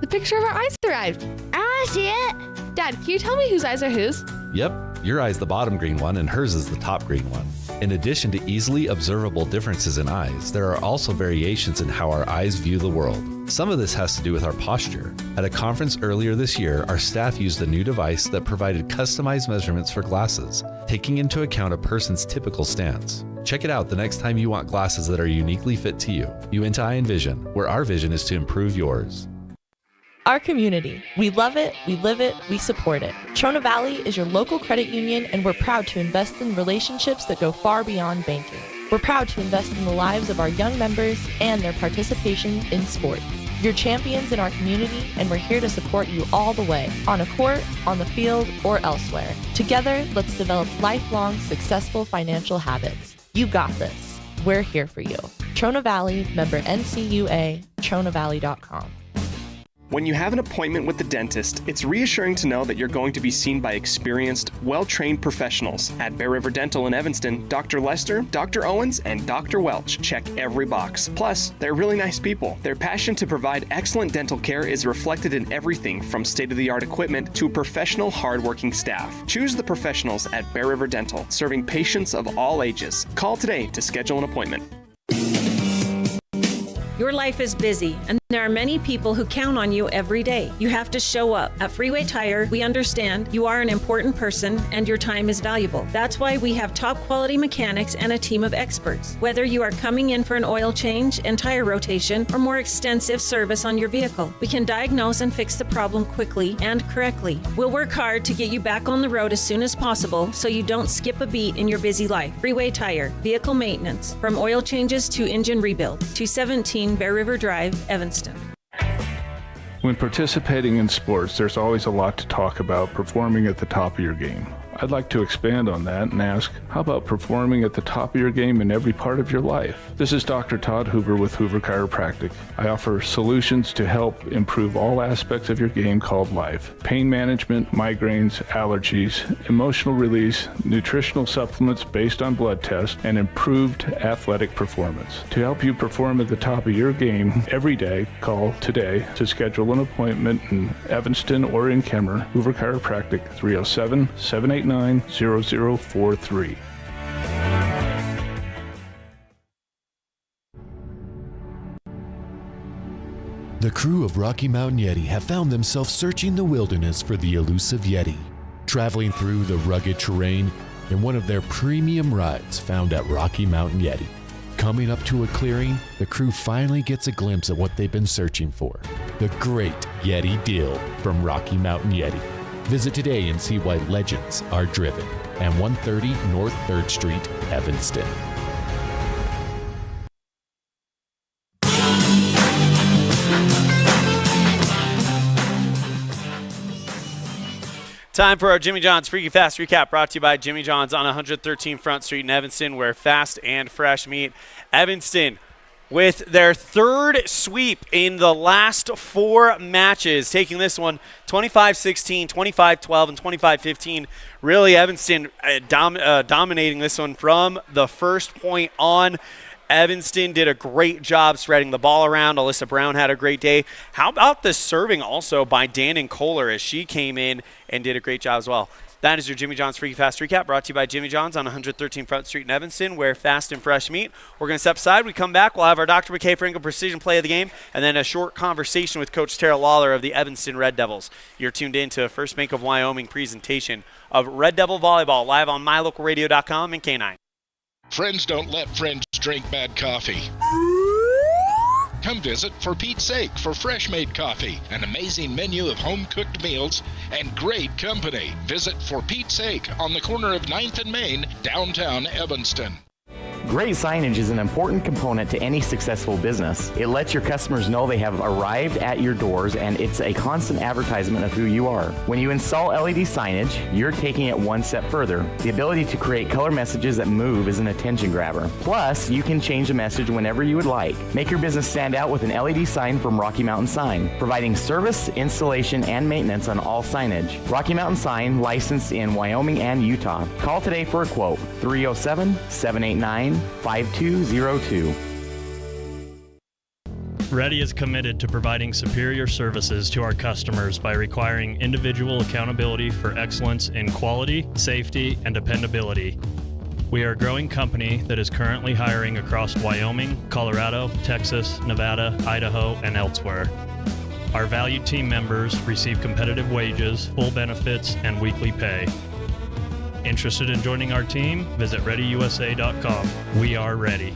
The picture of our eyes arrived. I want to see it. Dad, can you tell me whose eyes are whose? Yep, your eye's the bottom green one and hers is the top green one. In addition to easily observable differences in eyes, there are also variations in how our eyes view the world. Some of this has to do with our posture. At a conference earlier this year, our staff used a new device that provided customized measurements for glasses, taking into account a person's typical stance. Check it out the next time you want glasses that are uniquely fit to you. Uinta Eye and Vision, where our vision is to improve yours. Our community. We love it, we live it, we support it. Trona Valley is your local credit union, and we're proud to invest in relationships that go far beyond banking. We're proud to invest in the lives of our young members and their participation in sports. You're champions in our community, and we're here to support you all the way, on a court, on the field, or elsewhere. Together, let's develop lifelong, successful financial habits. You got this. We're here for you. Trona Valley, member NCUA, TronaValley.com. When you have an appointment with the dentist, it's reassuring to know that you're going to be seen by experienced, well-trained professionals. At Bear River Dental in Evanston, Dr. Lester, Dr. Owens, and Dr. Welch check every box. Plus, they're really nice people. Their passion to provide excellent dental care is reflected in everything from state-of-the-art equipment to professional, hard-working staff. Choose the professionals at Bear River Dental, serving patients of all ages. Call today to schedule an appointment. Your life is busy, and there are many people who count on you every day. You have to show up. At Freeway Tire, we understand you are an important person and your time is valuable. That's why we have top quality mechanics and a team of experts. Whether you are coming in for an oil change and tire rotation or more extensive service on your vehicle, we can diagnose and fix the problem quickly and correctly. We'll work hard to get you back on the road as soon as possible so you don't skip a beat in your busy life. Freeway Tire, vehicle maintenance, from oil changes to engine rebuild. 217 Bear River Drive, Evanston. When participating in sports, there's always a lot to talk about performing at the top of your game. I'd like to expand on that and ask, how about performing at the top of your game in every part of your life? This is Dr. Todd Hoover with Hoover Chiropractic. I offer solutions to help improve all aspects of your game called life. Pain management, migraines, allergies, emotional release, nutritional supplements based on blood tests, and improved athletic performance. To help you perform at the top of your game every day, call today to schedule an appointment in Evanston or in Kemmer. Hoover Chiropractic, 307-789-0043. The crew of Rocky Mountain Yeti have found themselves searching the wilderness for the elusive Yeti, traveling through the rugged terrain in one of their premium rides found at Rocky Mountain Yeti. Coming up to a clearing, the crew finally gets a glimpse at what they've been searching for, the great Yeti deal from Rocky Mountain Yeti. Visit today and see why legends are driven. And 130 North 3rd Street, Evanston. Time for our Jimmy John's Freaky Fast Recap, brought to you by Jimmy John's on 113 Front Street in Evanston, where fast and fresh meet. Evanston, with their third sweep in the last 4 matches, taking this one 25-16, 25-12, and 25-15. Really, Evanston dominating this one from the first point on. Evanston did a great job spreading the ball around. Alyssa Brown had a great day. How about the serving also by Dannon Kohler, as she came in and did a great job as well. That is your Jimmy John's Freaky Fast Recap, brought to you by Jimmy John's on 113 Front Street in Evanston, where fast and fresh meet. We're going to step aside. We come back. We'll have our Dr. McKay Frankel Precision Play of the Game, and then a short conversation with Coach Tara Lawler of the Evanston Red Devils. You're tuned in to a First Bank of Wyoming presentation of Red Devil Volleyball, live on mylocalradio.com and K9. Friends don't let friends drink bad coffee. Come visit For Pete's Sake for fresh-made coffee, an amazing menu of home-cooked meals, and great company. Visit For Pete's Sake on the corner of 9th and Main, downtown Evanston. Great signage is an important component to any successful business. It lets your customers know they have arrived at your doors, and it's a constant advertisement of who you are. When you install LED signage, you're taking it one step further. The ability to create color messages that move is an attention grabber. Plus, you can change the message whenever you would like. Make your business stand out with an LED sign from Rocky Mountain Sign, providing service, installation, and maintenance on all signage. Rocky Mountain Sign, licensed in Wyoming and Utah. Call today for a quote, 307-789-5202. Ready is committed to providing superior services to our customers by requiring individual accountability for excellence in quality, safety, and dependability. We are a growing company that is currently hiring across Wyoming, Colorado, Texas, Nevada, Idaho, and elsewhere. Our valued team members receive competitive wages, full benefits, and weekly pay. Interested in joining our team? Visit ReadyUSA.com. We are ready.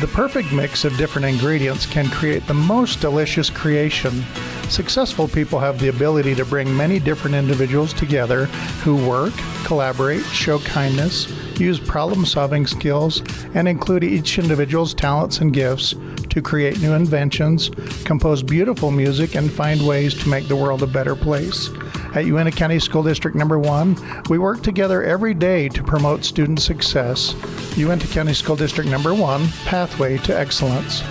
The perfect mix of different ingredients can create the most delicious creation. Successful people have the ability to bring many different individuals together who work, collaborate, show kindness, use problem-solving skills, and include each individual's talents and gifts to create new inventions, compose beautiful music, and find ways to make the world a better place. At Uintah County School District Number 1, we work together every day to promote student success. Uintah County School District Number 1, Pathway to Excellence.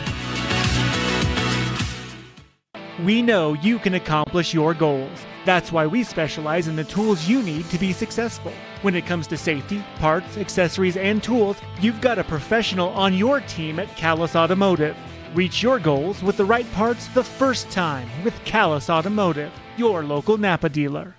We know you can accomplish your goals. That's why we specialize in the tools you need to be successful. When it comes to safety, parts, accessories, and tools, you've got a professional on your team at Callis Automotive. Reach your goals with the right parts the first time with Callis Automotive, your local Napa dealer.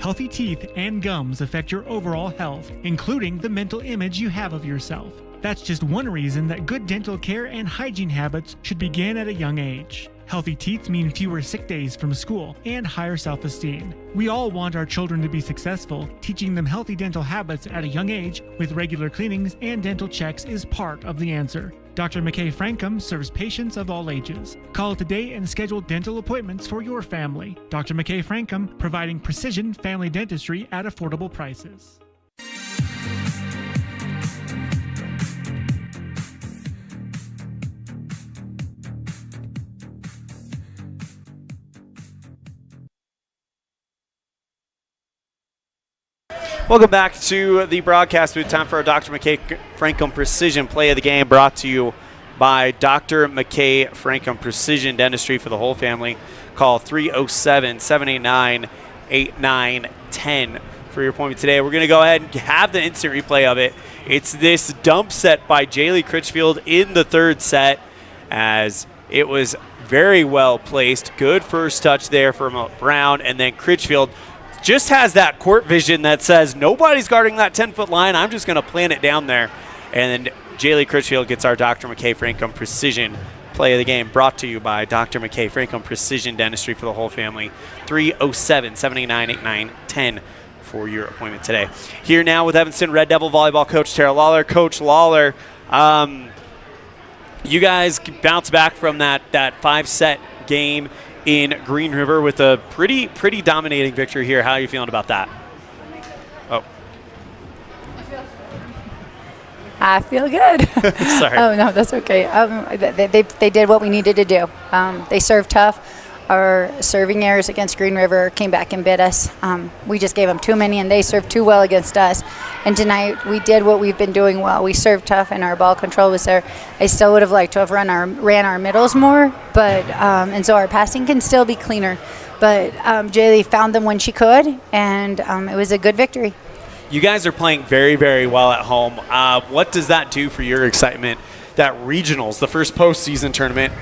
Healthy teeth and gums affect your overall health, including the mental image you have of yourself. That's just one reason that good dental care and hygiene habits should begin at a young age. Healthy teeth mean fewer sick days from school and higher self-esteem. We all want our children to be successful. Teaching them healthy dental habits at a young age with regular cleanings and dental checks is part of the answer. Dr. McKay Frankum serves patients of all ages. Call today and schedule dental appointments for your family. Dr. McKay Frankum, providing precision family dentistry at affordable prices. Welcome back to the broadcast booth. Time for our Dr. McKay Frankum Precision Play of the Game, brought to you by Dr. McKay Frankum Precision Dentistry for the whole family. Call 307-789-8910 for your appointment today. We're going to go ahead and have the instant replay of it. It's this dump set by Jaylee Critchfield in the third set, as it was very well placed. Good first touch there from Brown, and then Critchfield just has that court vision that says nobody's guarding that 10-foot line. I'm just going to plant it down there. And then Jaylee Critchfield gets our Dr. McKay Frankum Precision Play of the Game, brought to you by Dr. McKay Frankum Precision Dentistry for the whole family. 307-789-8910 for your appointment today. Here now with Evanston Red Devil volleyball coach Tara Lawler. Coach Lawler, you guys bounce back from that 5-set game in Green River with a pretty dominating victory here. How are you feeling about that? Oh. I feel good. Sorry. Oh, no, that's okay. They did what we needed to do. They served tough. Our serving errors against Green River came back and bit us. We just gave them too many, and they served too well against us. And tonight we did what we've been doing well. We served tough, and our ball control was there. I still would have liked to have ran our middles more, but and so our passing can still be cleaner. But Jaylee found them when she could, and it was a good victory. You guys are playing very, very well at home. What does that do for your excitement? That regionals, the first postseason tournament,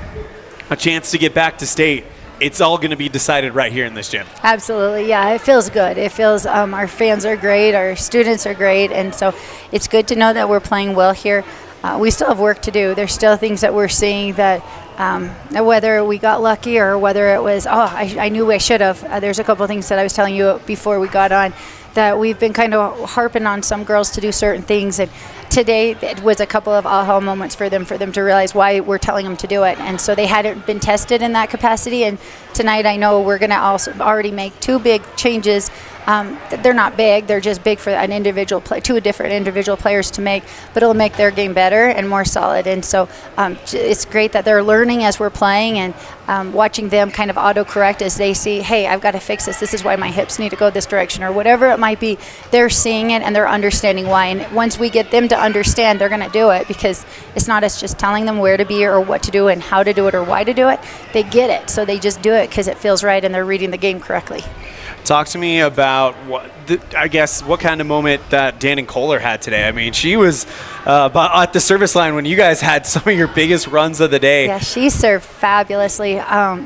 a chance to get back to state. It's all going to be decided right here in this gym. Absolutely, yeah. It feels good. It feels our fans are great, our students are great, and so it's good to know that we're playing well here. We still have work to do. There's still things that we're seeing that whether we got lucky or whether it was, I knew I should have. There's a couple of things that I was telling you before we got on that we've been kind of harping on some girls to do certain things, and today it was a couple of aha moments for them to realize why we're telling them to do it, and so they hadn't been tested in that capacity. And tonight I know we're going to also already make two big changes. They're not big, they're just big for an individual two different individual players to make, but it'll make their game better and more solid. And so it's great that they're learning as we're playing, and watching them kind of autocorrect as they see, hey, I've got to fix this is why my hips need to go this direction, or whatever it might be. They're seeing it and they're understanding why, and once we get them to understand, they're going to do it, because it's not us just telling them where to be or what to do and how to do it or why to do it. They get it, so they just do it because it feels right and they're reading the game correctly. Talk to me about what kind of moment that Dannon Kohler had today. I mean, she was at the service line when you guys had some of your biggest runs of the day. Yeah, she served fabulously.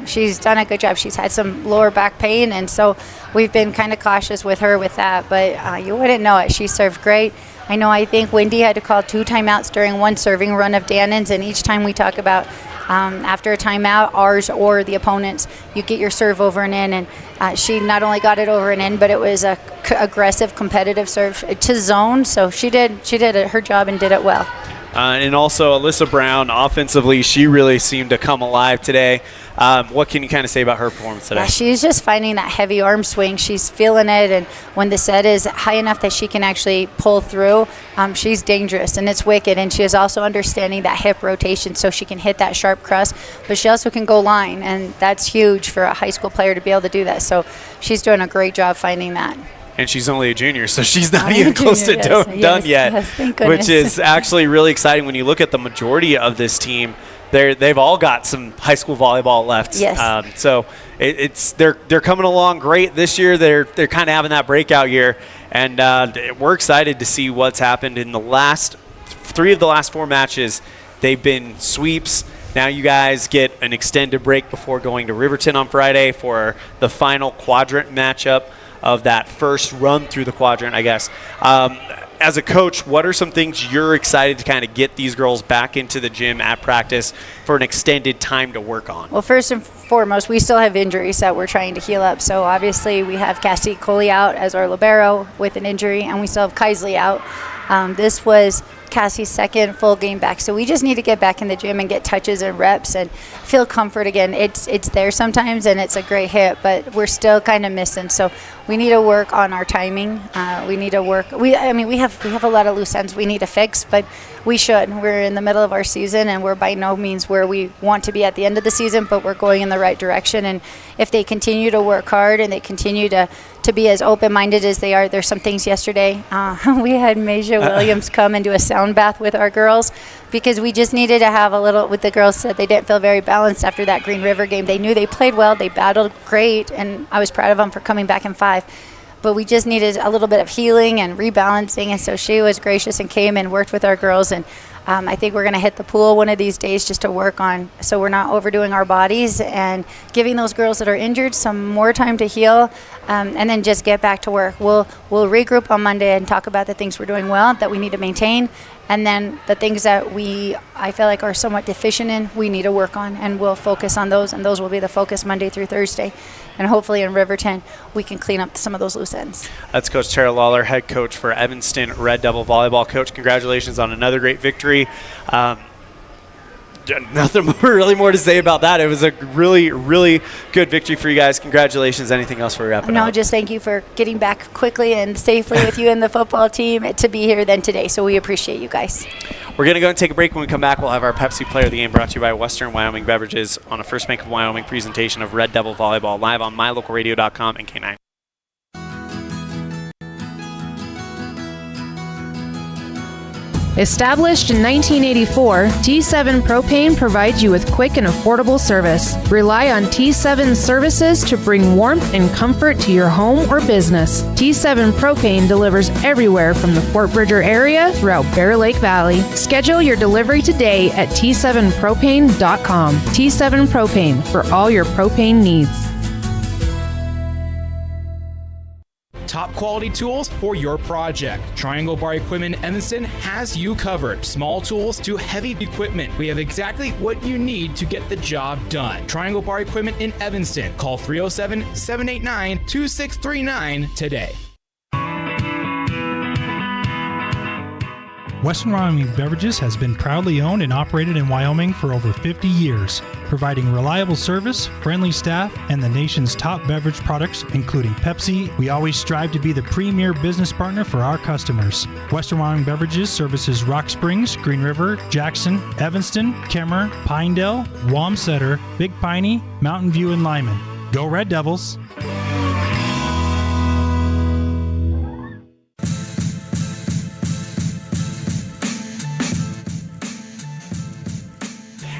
She's done a good job. She's had some lower back pain, and so we've been kind of cautious with her with that, but you wouldn't know it. She served great. I think Wendy had to call 2 timeouts during one serving run of Dannon's, and each time we talk about after a timeout, ours or the opponent's, you get your serve over and in. And she not only got it over and in, but it was a aggressive, competitive serve to zone. So she did her job and did it well. And also Alyssa Brown, offensively, she really seemed to come alive today. What can you kind of say about her performance today? Yeah, she's just finding that heavy arm swing. She's feeling it, and when the set is high enough that she can actually pull through, she's dangerous, and it's wicked. And she is also understanding that hip rotation so she can hit that sharp cross, but she also can go line, and that's huge for a high school player to be able to do that. So she's doing a great job finding that. And she's only a junior, so she's not even close to done yet, yes, thank goodness. Which is actually really exciting when you look at the majority of this team. They've all got some high school volleyball left. Yes. So they're coming along great this year. They're kind of having that breakout year, and we're excited to see what's happened in the last 3 of the last 4 matches. They've been sweeps. Now you guys get an extended break before going to Riverton on Friday for the final quadrant matchup of that first run through the quadrant, I guess. As a coach, what are some things you're excited to kind of get these girls back into the gym at practice for an extended time to work on? Well, first and foremost, we still have injuries that we're trying to heal up. So obviously we have Cassie Coley out as our libero with an injury, and we still have Kaisley out. This was Cassie's second full game back, so we just need to get back in the gym and get touches and reps and feel comfort again. It's there sometimes, and it's a great hit, but we're still kind of missing. So we need to work on our timing. We need to work. We have a lot of loose ends we need to fix, but we should. We're in the middle of our season, and we're by no means where we want to be at the end of the season, but we're going in the right direction. And if they continue to work hard and they continue to be as open-minded as they are. There's some things yesterday. We had Maja Williams come and do a sound bath with our girls because we just needed to have a little, what the girls said, they didn't feel very balanced after that Green River game. They knew they played well, they battled great, and I was proud of them for coming back in 5. But we just needed a little bit of healing and rebalancing, and so she was gracious and came and worked with our girls. And I think we're going to hit the pool one of these days just to work on so we're not overdoing our bodies and giving those girls that are injured some more time to heal, and then just get back to work. We'll regroup on Monday and talk about the things we're doing well that we need to maintain, and then the things that I feel like are somewhat deficient in, we need to work on, and we'll focus on those, and those will be the focus Monday through Thursday. And hopefully in Riverton, we can clean up some of those loose ends. That's Coach Tara Lawler, head coach for Evanston Red Devil Volleyball. Coach, congratulations on another great victory. Nothing really more to say about that. It was a really, really good victory for you guys. Congratulations. Anything else for wrapping up? No, just thank you for getting back quickly and safely with you and the football team to be here then today. So we appreciate you guys. We're going to go and take a break. When we come back, we'll have our Pepsi Player of the Game brought to you by Western Wyoming Beverages on a First Bank of Wyoming presentation of Red Devil Volleyball live on mylocalradio.com and K9. Established in 1984, T7 Propane provides you with quick and affordable service. Rely on T7 services to bring warmth and comfort to your home or business. T7 Propane delivers everywhere from the Fort Bridger area throughout Bear Lake Valley. Schedule your delivery today at T7propane.com. T7 Propane for all your propane needs. Top quality tools for your project. Triangle Bar Equipment Evanston has you covered. Small tools to heavy equipment. We have exactly what you need to get the job done. Triangle Bar Equipment in Evanston. Call 307-789-2639 today. Western Wyoming Beverages has been proudly owned and operated in Wyoming for over 50 years, providing reliable service, friendly staff, and the nation's top beverage products, including Pepsi. We always strive to be the premier business partner for our customers. Western Wyoming Beverages services Rock Springs, Green River, Jackson, Evanston, Kemmer, Pinedale, Wamsutter, Big Piney, Mountain View, and Lyman. Go Red Devils!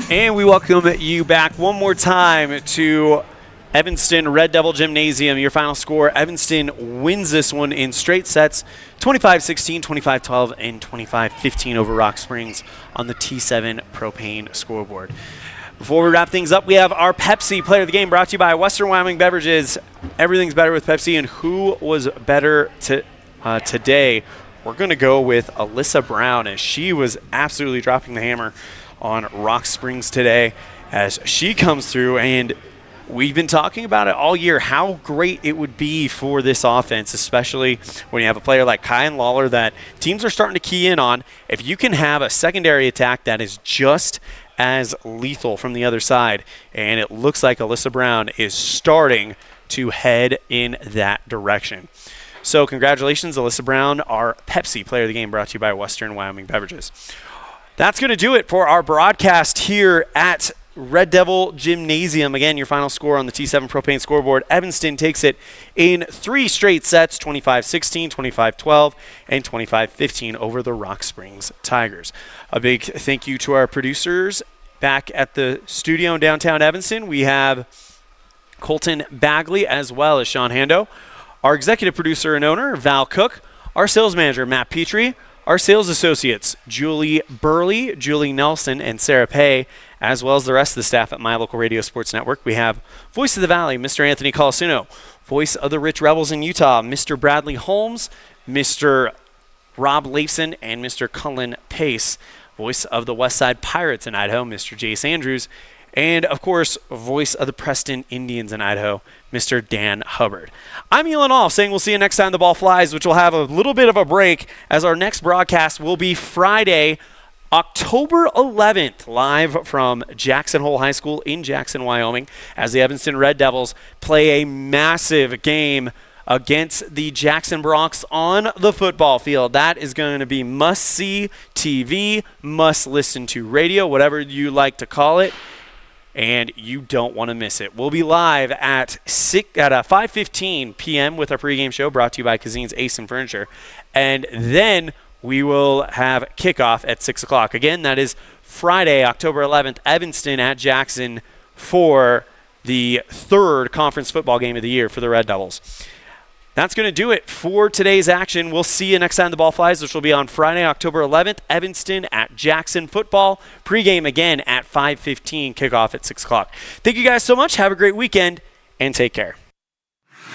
And we welcome you back one more time to Evanston Red Devil Gymnasium. Your final score, Evanston wins this one in straight sets, 25-16, 25-12, and 25-15 over Rock Springs on the T7 Propane scoreboard. Before we wrap things up, we have our Pepsi Player of the Game brought to you by Western Wyoming Beverages. Everything's better with Pepsi, and who was better today? We're going to go with Alyssa Brown, as she was absolutely dropping the hammer on Rock Springs today. as she comes through. And we've been talking about it all year, how great it would be for this offense, especially when you have a player like Kyan Lawler that teams are starting to key in on. If you can have a secondary attack that is just as lethal from the other side, and it looks like Alyssa Brown is starting to head in that direction. So congratulations, Alyssa Brown, our Pepsi Player of the Game, brought to you by Western Wyoming Beverages. That's going to do it for our broadcast here at Red Devil Gymnasium. Again, your final score on the T7 Propane scoreboard. Evanston takes it in 3 straight sets, 25-16, 25-12, and 25-15 over the Rock Springs Tigers. A big thank you to our producers back at the studio in downtown Evanston. We have Colton Bagley as well as Sean Hando. Our executive producer and owner, Val Cook. Our sales manager, Matt Petrie. Our sales associates, Julie Burley, Julie Nelson, and Sarah Pay, as well as the rest of the staff at My Local Radio Sports Network. We have Voice of the Valley, Mr. Anthony Colasino. Voice of the Rich Rebels in Utah, Mr. Bradley Holmes, Mr. Rob Leifson, and Mr. Cullen Pace. Voice of the Westside Pirates in Idaho, Mr. Jace Andrews. And, of course, voice of the Preston Indians in Idaho, Mr. Dan Hubbard. I'm Elan Olliff saying we'll see you next time the ball flies, which will have a little bit of a break as our next broadcast will be Friday, October 11th, live from Jackson Hole High School in Jackson, Wyoming, as the Evanston Red Devils play a massive game against the Jackson Bronx on the football field. That is going to be must-see TV, must-listen-to radio, whatever you like to call it. And you don't want to miss it. We'll be live at 5:15 p.m. with our pregame show brought to you by Cazin's Ace and Furniture. And then we will have kickoff at 6 o'clock. Again, that is Friday, October 11th, Evanston at Jackson for the 3rd conference football game of the year for the Red Devils. That's going to do it for today's action. We'll see you next time the ball flies, which will be on Friday, October 11th, Evanston at Jackson football. Pregame again at 5:15, kickoff at 6 o'clock. Thank you guys so much. Have a great weekend, and take care.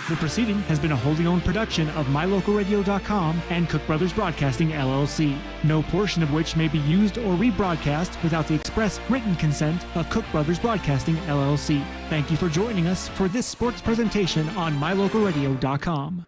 The proceeding has been a wholly owned production of MyLocalRadio.com and Cook Brothers Broadcasting, LLC. No portion of which may be used or rebroadcast without the express written consent of Cook Brothers Broadcasting, LLC. Thank you for joining us for this sports presentation on MyLocalRadio.com.